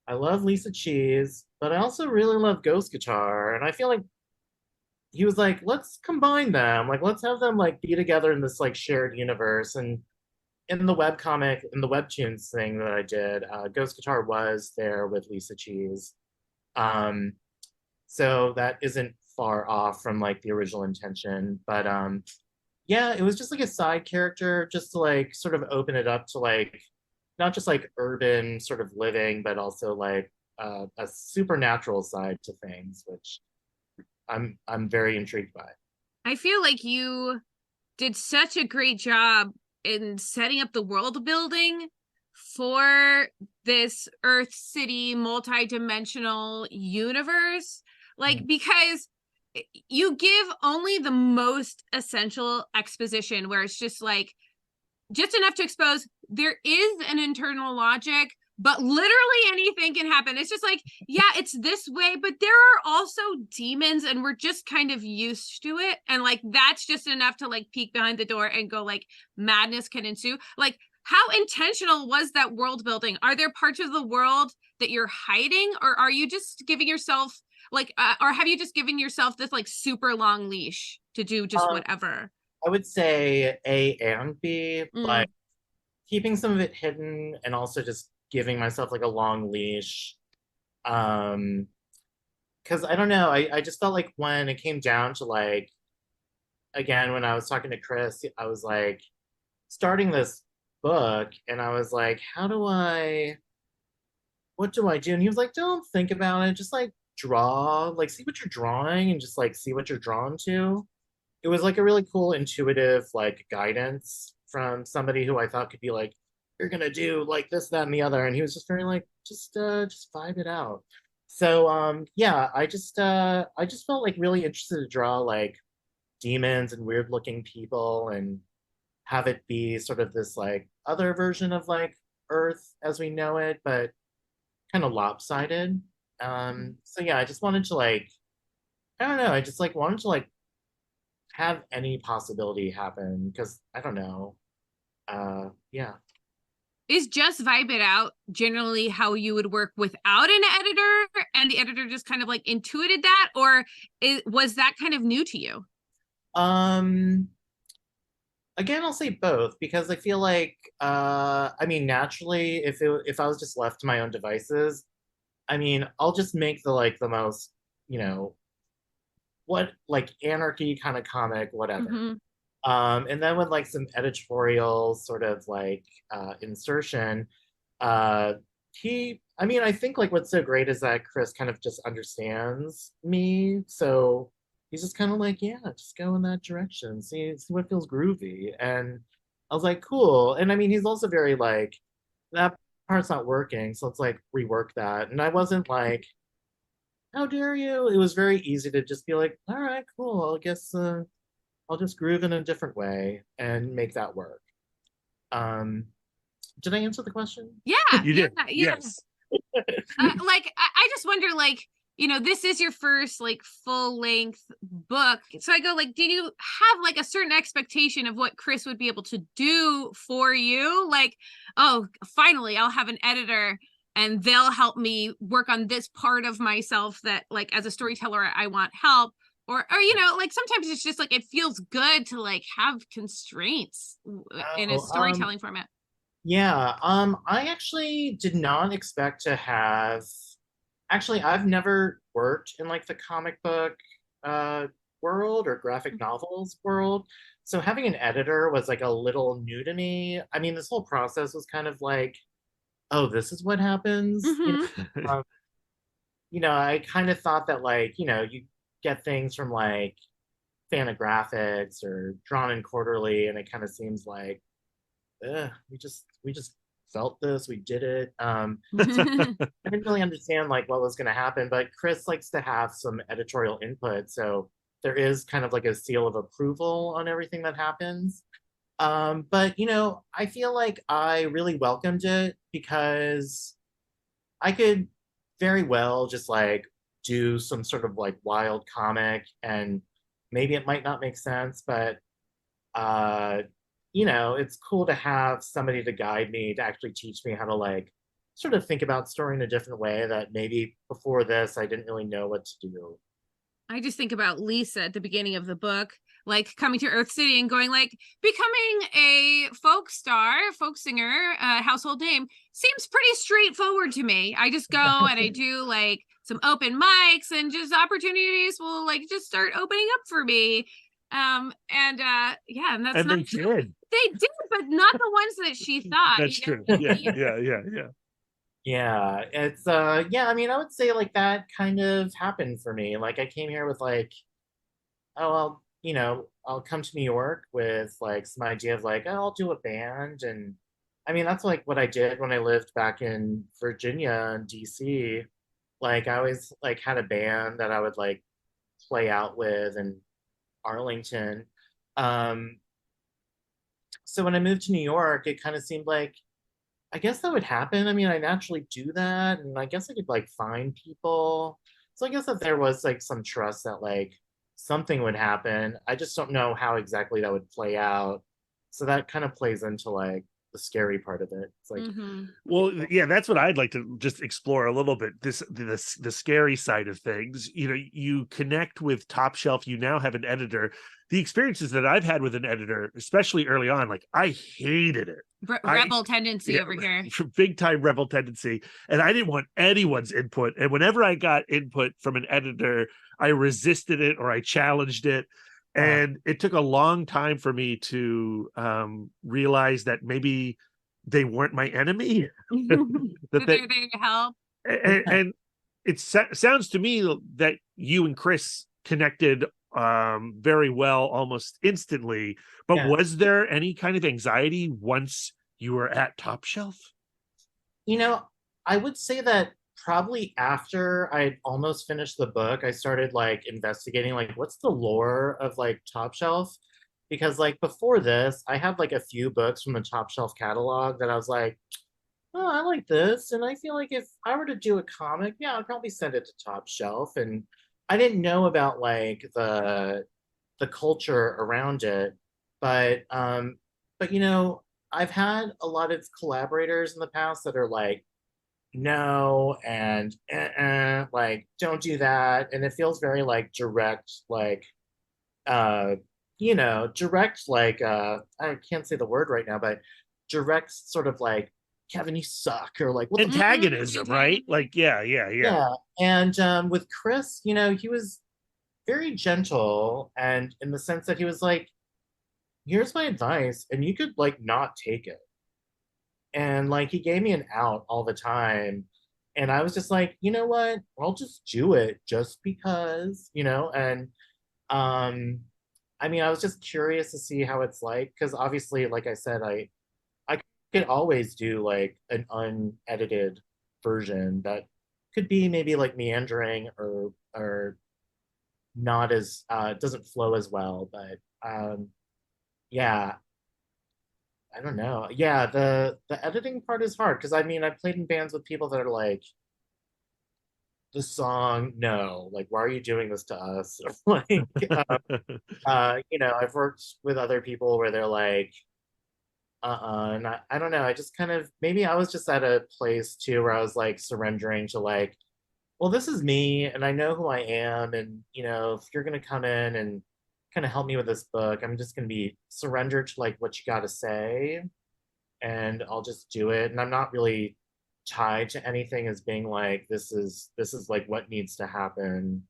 I love Lisa Cheese, but I also really love Ghost Guitar. And I feel like he was like, let's combine them. Like, let's have them like be together in this like shared universe. And in the webcomic, in the webtoons thing that I did, Ghost Guitar was there with Lisa Cheese. Um, so that isn't far off from like the original intention. But yeah, it was just like a side character just to like sort of open it up to like not just like urban sort of living, but also like a supernatural side to things, which I'm very intrigued by. I feel like you did such a great job in setting up the world building for this Earth City multi-dimensional universe. Like, because you give only the most essential exposition where it's just like, just enough to expose there is an internal logic, but literally anything can happen. It's just like, yeah, it's this way, but there are also demons and we're just kind of used to it. And like, that's just enough to like peek behind the door and go like, madness can ensue. Like, how intentional was that world building? Are there parts of the world that you're hiding, or are you just giving yourself like, or have you just given yourself this like super long leash to do just whatever? I would say A and B, Mm. like keeping some of it hidden and also just giving myself like a long leash. Because I don't know, I just felt like when it came down to like, again, when I was talking to Chris, I was like starting this book and I was like, what do I do? And he was like, don't think about it, just like draw, like see what you're drawing and just like see what you're drawn to. It was like a really cool intuitive like guidance from somebody who I thought could be like, you're gonna do like this, that, and the other. And he was just very like, just vibe it out. So yeah, I just felt like really interested to draw like demons and weird looking people and have it be sort of this like other version of like Earth as we know it, but kind of lopsided. So yeah, I just wanted to like, I don't know, I just like wanted to like have any possibility happen because I don't know. Yeah. Is just vibe it out generally how you would work without an editor, and the editor just kind of like intuited that, or was that kind of new to you? Um, Again, I'll say both because I feel like I mean naturally if I was just left to my own devices, I mean, I'll just make the most, you know, what like anarchy kind of comic, whatever. Mm-hmm. And then with like some editorial sort of like insertion, uh I mean, I think like what's so great is that Chris kind of just understands me. So he's just kind of like, yeah, just go in that direction. See what feels groovy. And I was like, cool. And I mean, he's also very like, that part's not working. So let's like rework that. And I wasn't like, how dare you? It was very easy to just be like, all right, cool. I guess I'll just groove in a different way and make that work. Um, did I answer the question? Yeah, You yeah, did. yeah. Yes. Like I just wonder, like, you know, this is your first like full length book, so I go like, did you have like a certain expectation of what Chris would be able to do for you? Like, oh, finally I'll have an editor and they'll help me work on this part of myself that like as a storyteller I want help, or you know, like sometimes it's just like it feels good to like have constraints in a Oh, storytelling format. yeah. I actually did not expect to have. Actually, I've never worked in like the comic book uh, world or graphic novels world. So having an editor was like a little new to me. I mean, this whole process was kind of like, oh, this is what happens. Mm-hmm. Um, I kind of thought that like, you get things from like Fantagraphics or Drawn and Quarterly, and it kind of seems like, we just felt this, we did it. So I didn't really understand like what was going to happen, but Chris likes to have some editorial input, so there is kind of like a seal of approval on everything that happens. But I feel like I really welcomed it because I could very well just like do some sort of like wild comic, and maybe it might not make sense, but uh, it's cool to have somebody to guide me, to actually teach me how to like sort of think about story in a different way that maybe before this I didn't really know what to do. I just think about Lisa at the beginning of the book, like coming to Earth City and going like, becoming a folk star, folk singer, household name seems pretty straightforward to me. I just go and I do like some open mics, and just opportunities will like just start opening up for me. Yeah, and that's And not they did. they did, but not the ones that she thought. That's You know? true. Yeah. Yeah, it's yeah, I mean, I would say like that kind of happened for me. Like I came here with like, oh well, I'll come to New York with like some idea of like, oh, I'll do a band. And I mean, that's like what I did when I lived back in Virginia and DC. Like I always like had a band that I would like play out with in Arlington. Um, so when I moved to New York, it kind of seemed like, I guess that would happen. I mean, I naturally do that, and I guess I could like find people. So I guess that there was like some trust that like something would happen. I just don't know how exactly that would play out. So that kind of plays into like the scary part of it. It's like, Mm-hmm. Well, yeah, that's what I'd like to just explore a little bit. This the scary side of things. You connect with Top Shelf. You now have an editor. The experiences that I've had with an editor, especially early on, like I hated it. Rebel tendency over here. Big time rebel tendency, and I didn't want anyone's input. And whenever I got input from an editor, I resisted it or I challenged it. And it took a long time for me to realize that maybe they weren't my enemy. That they're there to help. And it sounds to me that you and Chris connected very well almost instantly. But yeah. Was there any kind of anxiety once you were at Top Shelf? I would say that probably after I almost finished the book, I started like investigating like what's the lore of like Top Shelf, because like before this, I had like a few books from the Top Shelf catalog that I was like, oh, I like this, and I feel like if I were to do a comic, yeah, I'd probably send it to Top Shelf. And I didn't know about like the the culture around it. But you know, I've had a lot of collaborators in the past that are like, no, and like, don't do that. And it feels very like direct, like, uh, direct, like, I can't say the word right now, but direct sort of like, Kevin, you suck, or like, what the Antagonism, right? Like, yeah. yeah. And with Chris, he was very gentle, and in the sense that he was like, here's my advice, and you could like not take it. And like he gave me an out all the time. And I was just like, you know what? I'll just do it just because, and I mean, I was just curious to see how it's like, because obviously, like I said, I could always do like an unedited version that could be maybe like meandering or not as doesn't flow as well. But yeah, I don't know. Yeah, the editing part is hard because I mean I played in bands with people that are like, the song, no, like why are you doing this to us? Like, I've worked with other people where they're like, and I don't know. I just kind of maybe I was just at a place too where I was like surrendering to like, well, this is me and I know who I am, and if you're gonna come in and kind of help me with this book, I'm just gonna be surrendered to like what you gotta say, and I'll just do it. And I'm not really tied to anything as being like this is like what needs to happen.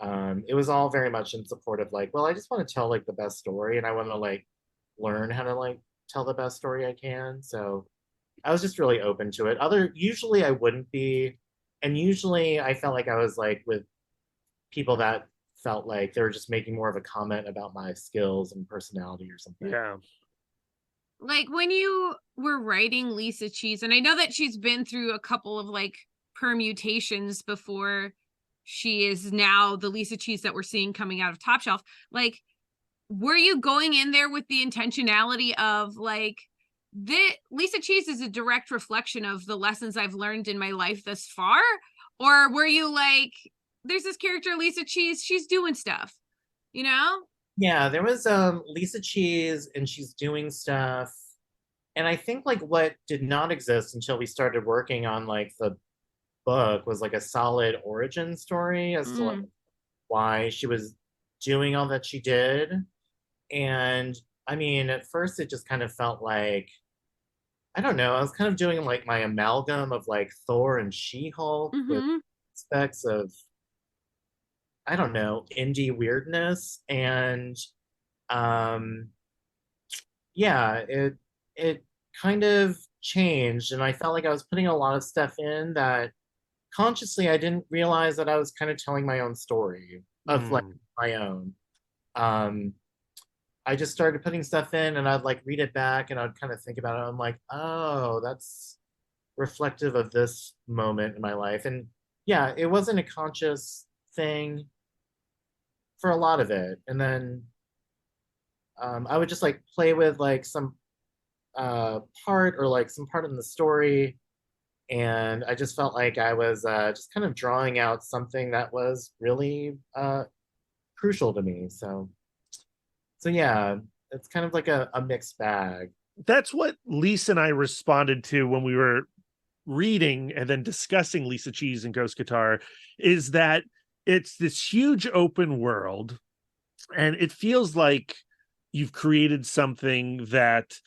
It was all very much in support of like, well, I just want to tell like the best story, and I want to like learn how to like tell the best story I can. So I was just really open to it. Usually I wouldn't be, and usually I felt like I was like with people that felt like they were just making more of a comment about my skills and personality or something. Yeah. Like when you were writing Lisa Cheese, and I know that she's been through a couple of like permutations before she is now the Lisa Cheese that we're seeing coming out of Top Shelf. Like, were you going in there with the intentionality of like, the Lisa Cheese is a direct reflection of the lessons I've learned in my life thus far? Or were you like, there's this character, Lisa Cheese, she's doing stuff, Yeah, there was Lisa Cheese, and she's doing stuff. And I think like what did not exist until we started working on like the book was like a solid origin story as to like why she was doing all that she did. And I mean, at first it just kind of felt like, I don't know, I was kind of doing like my amalgam of like Thor and She-Hulk with aspects of, I don't know, indie weirdness. And yeah, it kind of changed, and I felt like I was putting a lot of stuff in that consciously I didn't realize that I was kind of telling my own story of like my own. I just started putting stuff in, and I'd like read it back and I'd kind of think about it. I'm like, oh, that's reflective of this moment in my life. And yeah, it wasn't a conscious thing for a lot of it. And then I would just like play with like some part or like some part in the story, and I just felt like I was just kind of drawing out something that was really crucial to me. So yeah, it's kind of like a mixed bag. That's what Lisa and I responded to when we were reading and then discussing Lisa Cheese and Ghost Guitar, is that it's this huge open world, and it feels like you've created something that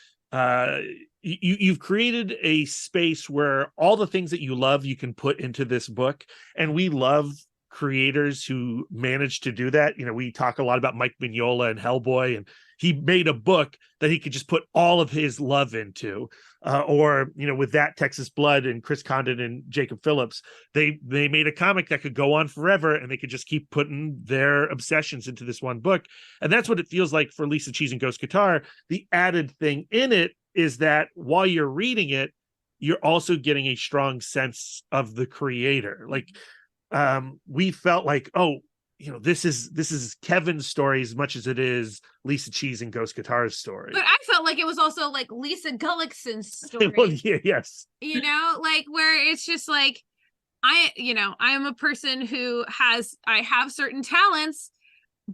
you've created a space where all the things that you love you can put into this book. And we love creators who manage to do that. We talk a lot about Mike Mignola and Hellboy, and he made a book that he could just put all of his love into. Or with That Texas Blood and Chris Condon and Jacob Phillips, they made a comic that could go on forever, and they could just keep putting their obsessions into this one book. And that's what it feels like for Lisa Cheese and Ghost Guitar. The added thing in it is that while you're reading it, you're also getting a strong sense of the creator. Like, we felt like, oh, this is Kevin's story as much as it is Lisa Cheese and Ghost Guitar's story. But I felt like it was also like Lisa Gullickson's story. Well, yeah, yes. Like where it's just like, I am a person who I have certain talents,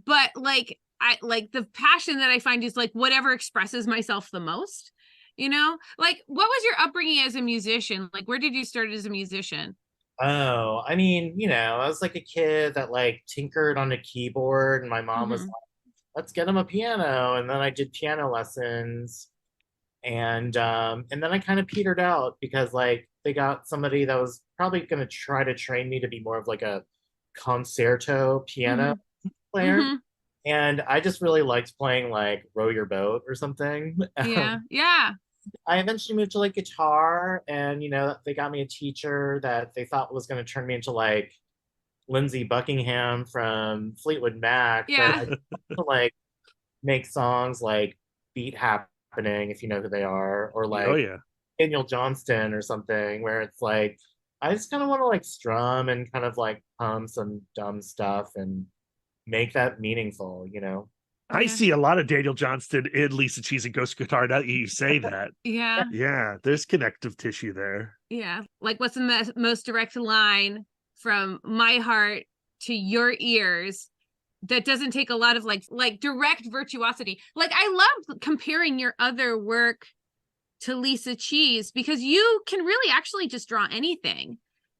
but like I like the passion that I find is like whatever expresses myself the most, you know? Like, what was your upbringing as a musician? Like, where did you start as a musician? Oh, I mean, I was like a kid that like tinkered on a keyboard, and my mom was Mm-hmm. like, let's get him a piano. And then I did piano lessons. And then I kind of petered out because like they got somebody that was probably gonna try to train me to be more of like a concerto piano Mm-hmm. player. Mm-hmm. And I just really liked playing like Row Your Boat or something. Yeah. Yeah. I eventually moved to like guitar, and they got me a teacher that they thought was going to turn me into like Lindsey Buckingham from Fleetwood Mac, but Yeah. I to like make songs like Beat Happening, if you know who they are, or Oh like yeah. Daniel Johnston or something, where it's like I just kind of want to like strum and kind of like hum some dumb stuff and make that meaningful. I Yeah. see a lot of Daniel Johnston in Lisa Cheese and Ghost Guitar. Now that you say that, Yeah. yeah, there's connective tissue there. Yeah. Like, what's the most direct line from my heart to your ears that doesn't take a lot of like direct virtuosity? Like, I love comparing your other work to Lisa Cheese because you can really actually just draw anything.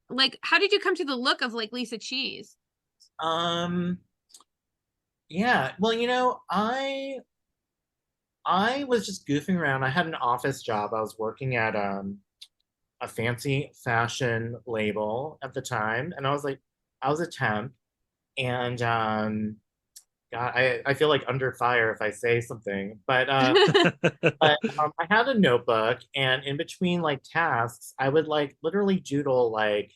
Like, how did you come to the look of like Lisa Cheese? Um, yeah, well, I was just goofing around. I had an office job. I was working at a fancy fashion label at the time, and I was a temp, and God, I feel like under fire if I say something, I had a notebook, and in between like tasks, I would like literally doodle like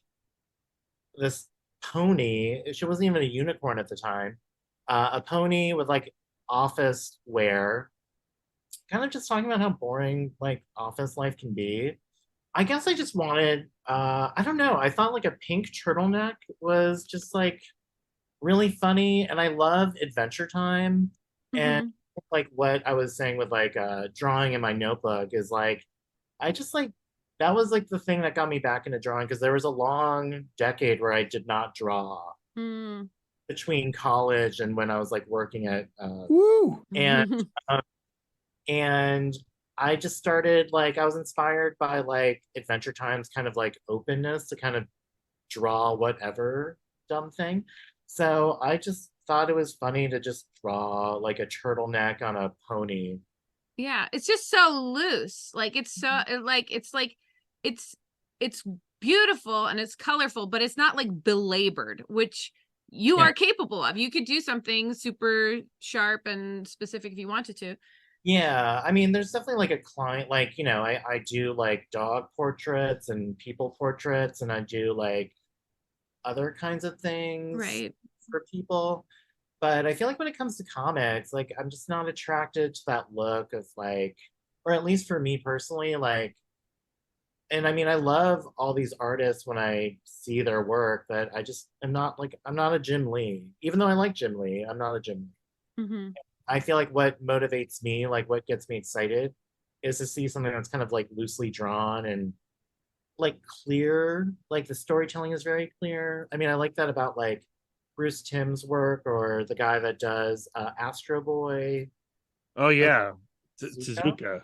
this pony. She wasn't even a unicorn at the time. A pony with like office wear, kind of just talking about how boring like office life can be. I guess I just wanted, I don't know, I thought like a pink turtleneck was just like really funny, and I love Adventure Time. And Mm-hmm. like what I was saying with like drawing in my notebook is like I just like that was like the thing that got me back into drawing, because there was a long decade where I did not draw Mm. between college and when I was like working at Woo! and um, and I just started like I was inspired by like Adventure Time's kind of like openness to kind of draw whatever dumb thing. So I just thought it was funny to just draw like a turtleneck on a pony. Yeah, it's just so loose. Like, it's so it's it's beautiful and it's colorful, but it's not like belabored, which you Yeah. are capable of. You could do something super sharp and specific if you wanted to. Yeah, I mean, there's definitely like a client, like, I do like dog portraits and people portraits, and I do like other kinds of things Right. for people. But I feel like when it comes to comics, like, I'm just not attracted to that look of like, or at least for me personally, like, and I mean, I love all these artists when I see their work, but I just am not like, I'm not a Jim Lee. Even though I like Jim Lee, I'm not a Jim Lee. Mm-hmm. I feel like what motivates me, like what gets me excited, is to see something that's kind of like loosely drawn and like clear. Like the storytelling is very clear. I mean, I like that about like Bruce Timm's work, or the guy that does Astro Boy, Oh yeah, Zuko. Suzuka.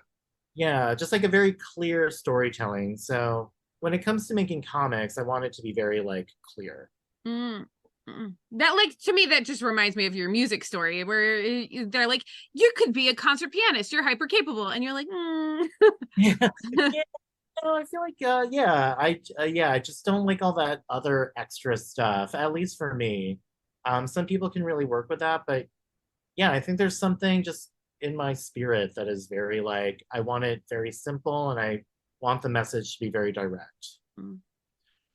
Yeah, just like a very clear storytelling. So when it comes to making comics, I want it to be very like clear. Mm. That, like, to me, that just reminds me of your music story where they're like, you could be a concert pianist, you're hyper capable, and you're like, Yeah, yeah. I feel like yeah, I just don't like all that other extra stuff. At least for me, some people can really work with that, but yeah, I think there's something just in my spirit that is very like I want it very simple, and I want the message to be very direct.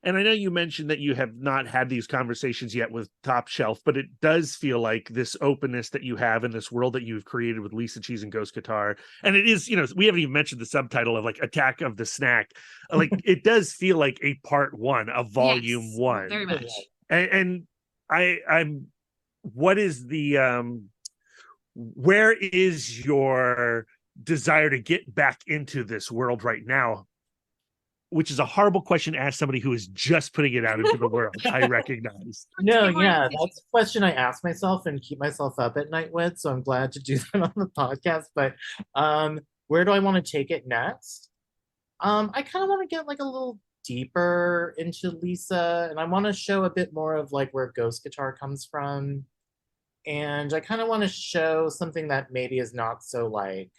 And I know you mentioned that you have not had these conversations yet with Top Shelf, but it does feel like this openness that you have in this world that you've created with Lisa Cheese and Ghost Guitar. And it is, we haven't even mentioned the subtitle of like Attack of the Snack. Like it does feel like a part one of volume yes, one. very much. And I'm what is the where is your desire to get back into this world right now? which is a horrible question to ask somebody who is just putting it out into the world. I recognize. No, yeah, that's a question I ask myself and keep myself up at night with. So I'm glad to do that on the podcast. But where do I want to take it next? I kind of want to get like a little deeper into Lisa, and I want to show a bit more of like where Ghost Guitar comes from. And I kind of want to show something that maybe is not so like,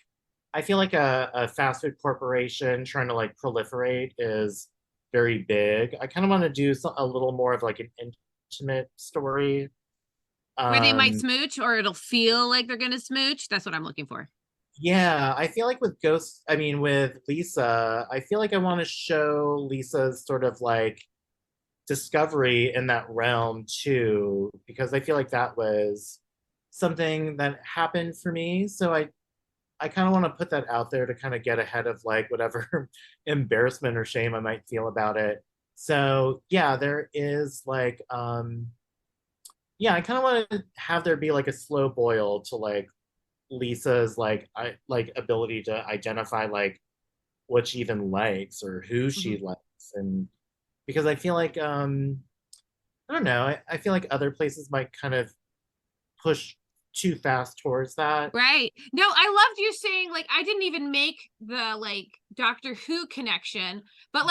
I feel like a fast food corporation trying to like proliferate is very big. I kind of want to do a little more of like an intimate story. Where they might smooch, or it'll feel like they're gonna smooch. That's what I'm looking for. Yeah, I feel like with Lisa, I feel like I want to show Lisa's sort of like discovery in that realm too, because I feel like that was something that happened for me. So I kind of want to put that out there to kind of get ahead of like whatever embarrassment or shame I might feel about it. So yeah, there is like yeah, I kind of want to have there be like a slow boil to like Lisa's like ability to identify like what she even likes or who she likes. And because I feel like I don't know, I feel like other places might kind of push too fast towards that. Right. No, I loved you saying like I didn't even make the like Doctor Who connection, but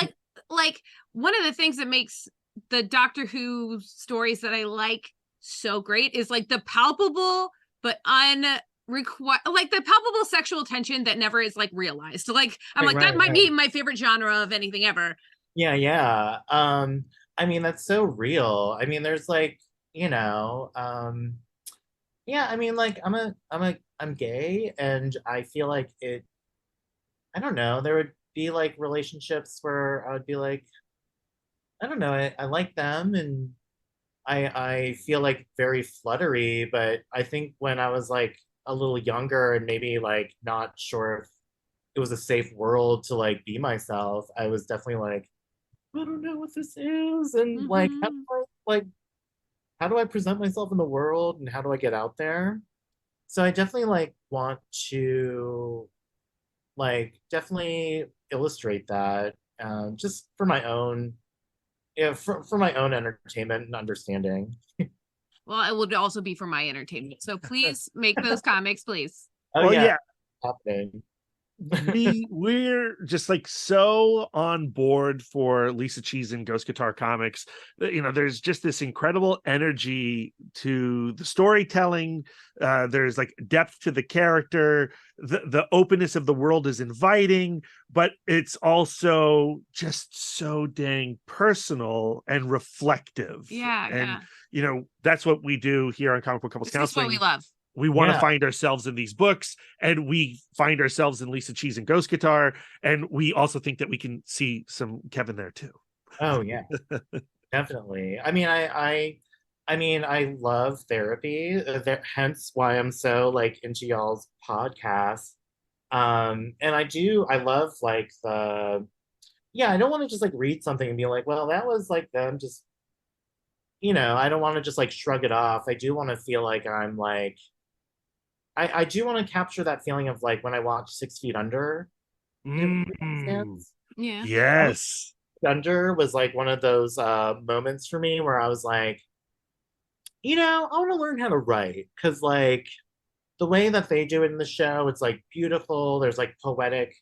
like one of the things that makes the Doctor Who stories that I like so great is like the palpable but like the palpable sexual tension that never is like realized. Like I'm like that might be my favorite genre of anything ever. Yeah. I mean that's so real. I mean there's like, you know, yeah, I mean like I'm gay, and I feel like I don't know, there would be like relationships where I would be like, I don't know, I like them, and I feel like very fluttery, but I think when I was like a little younger and maybe like not sure if it was a safe world to like be myself, I was definitely like, I don't know what this is, and like how do I present myself in the world, and how do I get out there? So I definitely like want to like definitely illustrate that, just for my own, yeah, for my own entertainment and understanding. Well, it would also be for my entertainment. So please make those comics, please. Oh Well, yeah, happening. We're just like so on board for Lisa Cheese and Ghost Guitar Comics. You know, there's just this incredible energy to the storytelling. There's like depth to the character. The openness of the world is inviting, but it's also just so dang personal and reflective. Yeah, and you know, that's what we do here on Comic Book Couples Counseling. This is what we love. We want to find ourselves in these books, and we find ourselves in Lisa Cheese and Ghost Guitar, and we also think that we can see some Kevin there too. Oh yeah, definitely. I mean, I love therapy. Hence why I'm so like into y'all's podcast. And I love like I don't want to just like read something and be like, well, that was like them just, you know, I don't want to just like shrug it off. I do want to feel like I'm like, I do want to capture that feeling of like when I watched 6 Feet Under. Yeah. Yes. Under was like one of those moments for me where I was like, you know, I want to learn how to write, because like the way that they do it in the show, it's like beautiful. There's like poetic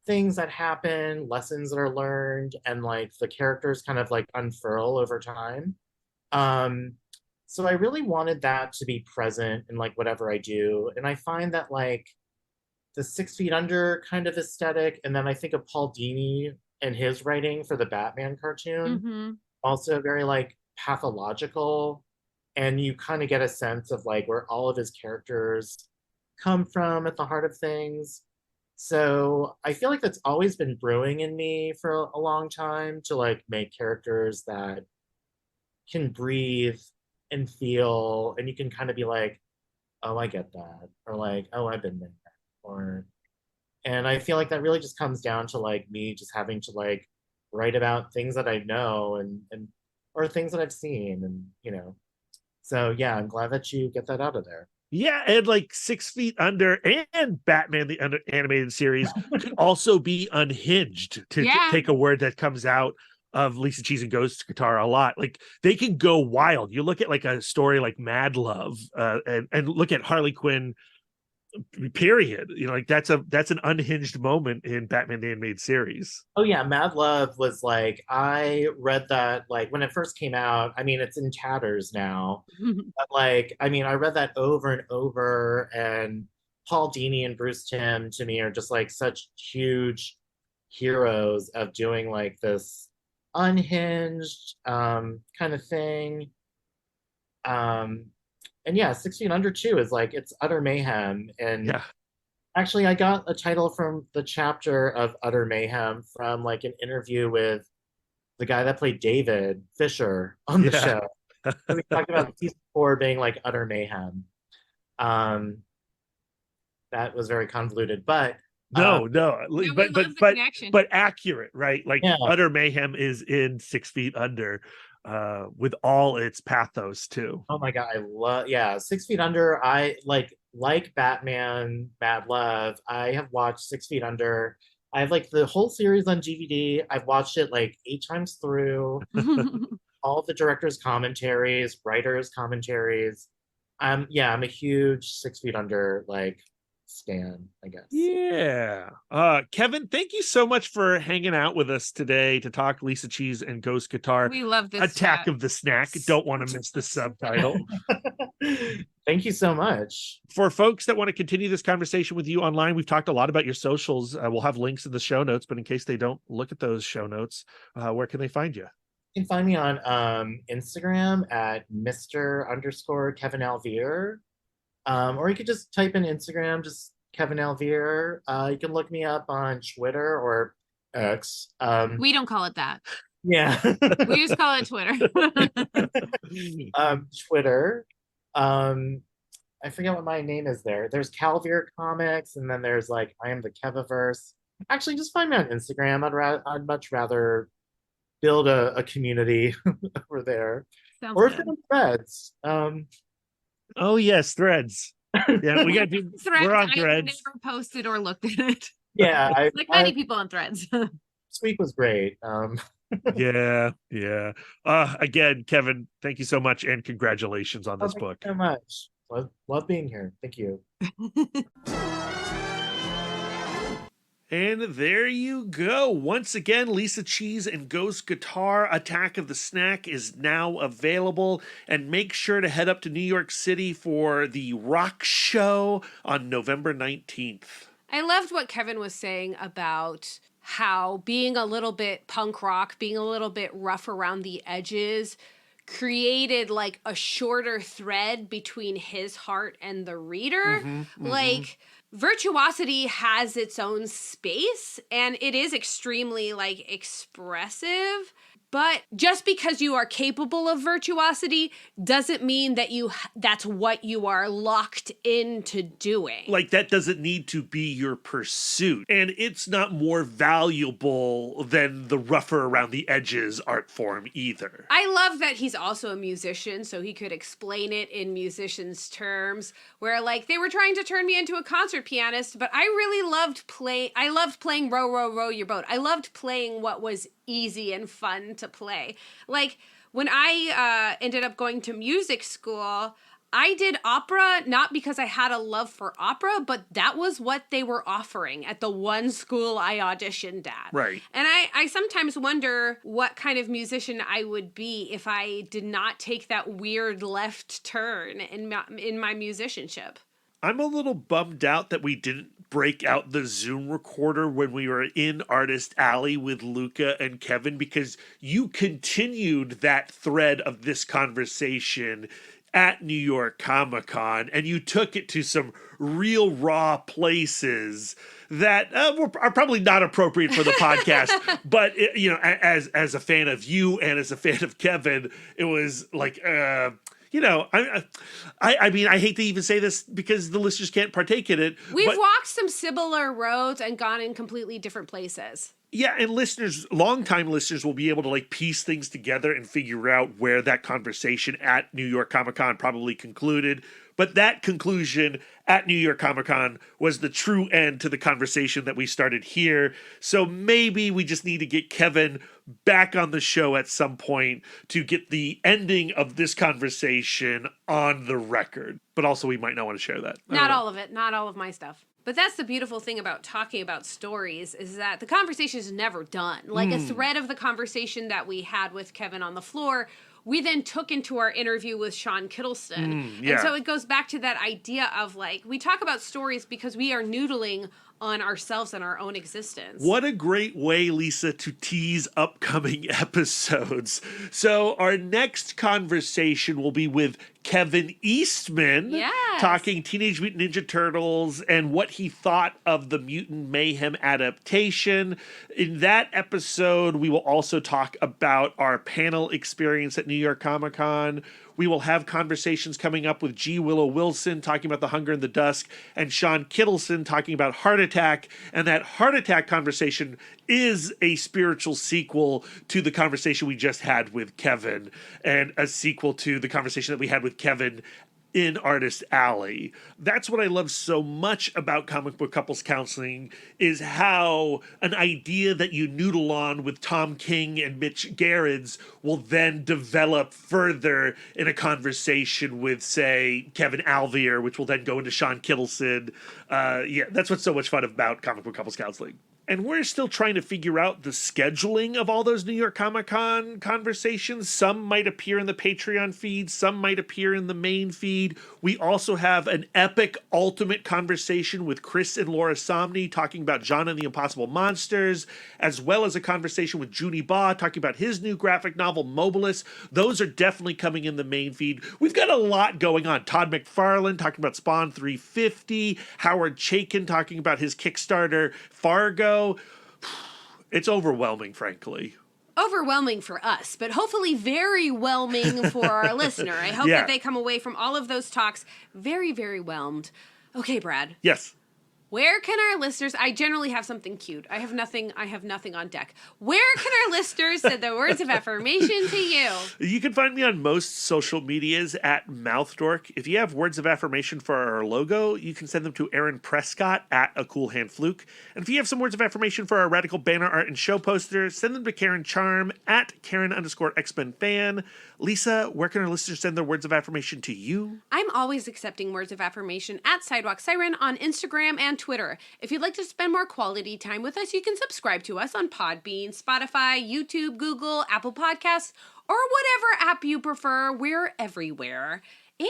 things that happen, lessons that are learned, and like the characters kind of like unfurl over time. So I really wanted that to be present in like whatever I do. And I find that like the 6 Feet Under kind of aesthetic, and then I think of Paul Dini and his writing for the Batman cartoon, also very like pathological. And you kind of get a sense of like where all of his characters come from at the heart of things. So I feel like that's always been brewing in me for a long time, to like make characters that can breathe and feel, and you can kind of be like, oh, I get that, or like, oh, I've been there, or, and I feel like that really just comes down to like me just having to like write about things that I know, and or things that I've seen, and you know. So yeah, I'm glad that you get that out of there. Yeah, and like 6 Feet Under and Batman the Animated Series could also be unhinged, to take a word that comes out of Lisa Cheese and Ghost Guitar a lot. Like they can go wild. You look at like a story like Mad Love, and look at Harley Quinn, period. Like that's an unhinged moment in Batman the Animated Series. Oh yeah, Mad Love was like, I read that like when it first came out. I mean, it's in tatters now. But like, I mean, I read that over and over, and Paul Dini and Bruce Timm to me are just like such huge heroes of doing like this unhinged kind of thing. Um, and yeah, 6 Feet Under too is like it's utter mayhem. And Yeah. actually, I got a title from the chapter of Utter Mayhem from like an interview with the guy that played David Fisher on the show. We talked about season 4 being like utter mayhem. That was very convoluted, but no, but accurate, right? Like utter mayhem is in 6 Feet Under, with all its pathos too. Oh my god, I love 6 Feet Under. I like Batman, Mad Love. I have watched 6 Feet Under. I have like the whole series on DVD. I've watched it like 8 times through. All the directors' commentaries, writers' commentaries. I'm a huge 6 Feet Under like stan, I guess. Yeah. Kevin, thank you so much for hanging out with us today to talk Lisa Cheese and Ghost Guitar. We love this Attack of the Snack. Don't want to miss the subtitle. Thank you so much. For folks that want to continue this conversation with you online, we've talked a lot about your socials. We'll have links in the show notes, but in case they don't look at those show notes, where can they find you? You can find me on Instagram at Mr. _ Kevin Alvir. Or you could just type in Instagram, just Kevin Alvir. You can look me up on Twitter or X. We don't call it that. Yeah. We just call it Twitter. Twitter. I forget what my name is there. There's Calvir Comics, and then there's like I am the Keviverse. Actually, just find me on Instagram. I'd much rather build a community over there. Sounds or good. if Threads. Oh yes, Threads. Yeah, we got to. We're on Threads. I never posted or looked at it. Yeah, like many people on Threads. This week was great. Yeah. Again, Kevin, thank you so much, and congratulations on this book. Thank you so much. Love being here. Thank you. And there you go. Once again, Lisa Cheese and Ghost Guitar, Attack of the Snack is now available. And make sure to head up to New York City for the rock show on November 19th. I loved what Kevin was saying about how being a little bit punk rock, being a little bit rough around the edges, created like a shorter thread between his heart and the reader. Like, virtuosity has its own space, and it is extremely like expressive. But just because you are capable of virtuosity doesn't mean that that's what you are locked into doing. Like, that doesn't need to be your pursuit. And it's not more valuable than the rougher around the edges art form either. I love that he's also a musician, so he could explain it in musicians' terms, where like they were trying to turn me into a concert pianist, but I really loved playing Row, Row, Row Your Boat. I loved playing what was easy and fun to play. Like, when I ended up going to music school, I did opera not because I had a love for opera, but that was what they were offering at the one school I auditioned at. Right. And I sometimes wonder what kind of musician I would be if I did not take that weird left turn in my musicianship. I'm a little bummed out that we didn't break out the Zoom recorder when we were in Artist Alley with Luca and Kevin, because you continued that thread of this conversation at New York Comic Con, and you took it to some real raw places that are probably not appropriate for the podcast. But as a fan of you and as a fan of Kevin, it was like. I mean, I hate to even say this because the listeners can't partake in it. We've walked some similar roads and gone in completely different places. Yeah, and listeners, longtime listeners will be able to like piece things together and figure out where that conversation at New York Comic Con probably concluded. But that conclusion at New York Comic Con was the true end to the conversation that we started here. So maybe we just need to get Kevin back on the show at some point to get the ending of this conversation on the record. But also, we might not want to share that. Not all of it. Not all of my stuff. But that's the beautiful thing about talking about stories is that the conversation is never done. Like a thread of the conversation that we had with Kevin on the floor, we then took into our interview with Sean Kittleson. Yeah. And so it goes back to that idea of like, we talk about stories because we are noodling on ourselves and our own existence. What a great way, Lisa, to tease upcoming episodes. So our next conversation will be with Kevin Eastman, Yes. talking Teenage Mutant Ninja Turtles and what he thought of the Mutant Mayhem adaptation. In that episode, we will also talk about our panel experience at New York Comic Con. We will have conversations coming up with G. Willow Wilson talking about The Hunger in the Dusk and Sean Kittleson talking about Heart Attack. And that Heart Attack conversation is a spiritual sequel to the conversation we just had with Kevin and a sequel to the conversation that we had with Kevin in Artist Alley. That's what I love so much about comic book couples counseling is how an idea that you noodle on with Tom King and Mitch Gerrits will then develop further in a conversation with, say, Kevin Alvir, which will then go into Sean Kittleson. Yeah, that's what's so much fun about comic book couples counseling. And we're still trying to figure out the scheduling of all those New York Comic Con conversations. Some might appear in the Patreon feed. Some might appear in the main feed. We also have an epic ultimate conversation with Chris and Laura Somney talking about John and the Impossible Monsters, as well as a conversation with Junie Baugh talking about his new graphic novel, Mobilis. Those are definitely coming in the main feed. We've got a lot going on. Todd McFarlane talking about Spawn 350. Howard Chaykin talking about his Kickstarter, Fargo. It's overwhelming, frankly. Overwhelming for us, but hopefully very whelming for our listener. I hope that they come away from all of those talks very, very whelmed. Okay, Brad. Yes. Where can our listeners, I generally have something cute. I have nothing on deck. Where can our listeners send their words of affirmation to you? You can find me on most social medias at MouthDork. If you have words of affirmation for our logo, you can send them to Aaron Prescott at A Cool Hand Fluke. And if you have some words of affirmation for our radical banner art and show posters, send them to Karen Charm at Karen_X-Men fan. Lisa, where can our listeners send their words of affirmation to you? I'm always accepting words of affirmation at Sidewalk Siren on Instagram and Twitter. If you'd like to spend more quality time with us, you can subscribe to us on Podbean, Spotify, YouTube, Google, Apple Podcasts, or whatever app you prefer. We're everywhere.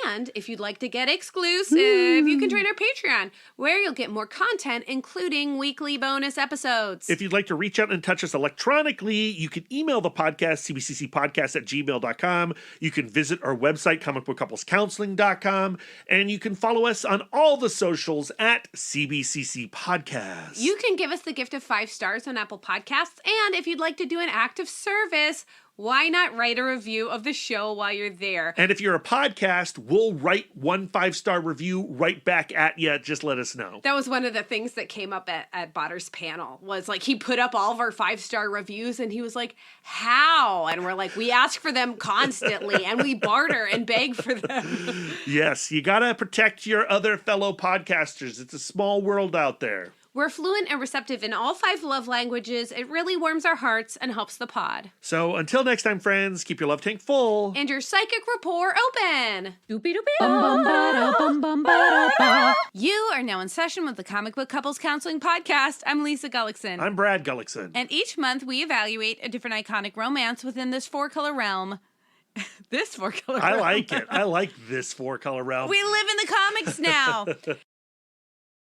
And if you'd like to get exclusive, you can join our Patreon, where you'll get more content, including weekly bonus episodes. If you'd like to reach out and touch us electronically, you can email the podcast, cbccpodcast@gmail.com. You can visit our website, comicbookcouplescounseling.com, and you can follow us on all the socials at CBCC Podcast. You can give us the gift of 5 stars on Apple Podcasts, and if you'd like to do an act of service, why not write a review of the show while you're there? And if you're a podcast, we'll write 1 5-star review right back at you. Just let us know. That was one of the things that came up at Botter's panel, was like he put up all of our 5-star reviews and he was like, how? And we're like, we ask for them constantly and we barter and beg for them. Yes, you got to protect your other fellow podcasters. It's a small world out there. We're fluent and receptive in all 5 love languages. It really warms our hearts and helps the pod. So until next time, friends, keep your love tank full. And your psychic rapport open. You are now in session with the Comic Book Couples Counseling Podcast. I'm Lisa Gullickson. I'm Brad Gullickson. And each month we evaluate a different iconic romance within this 4-color realm. This 4-color realm. I like it. I like this 4-color realm. We live in the comics now.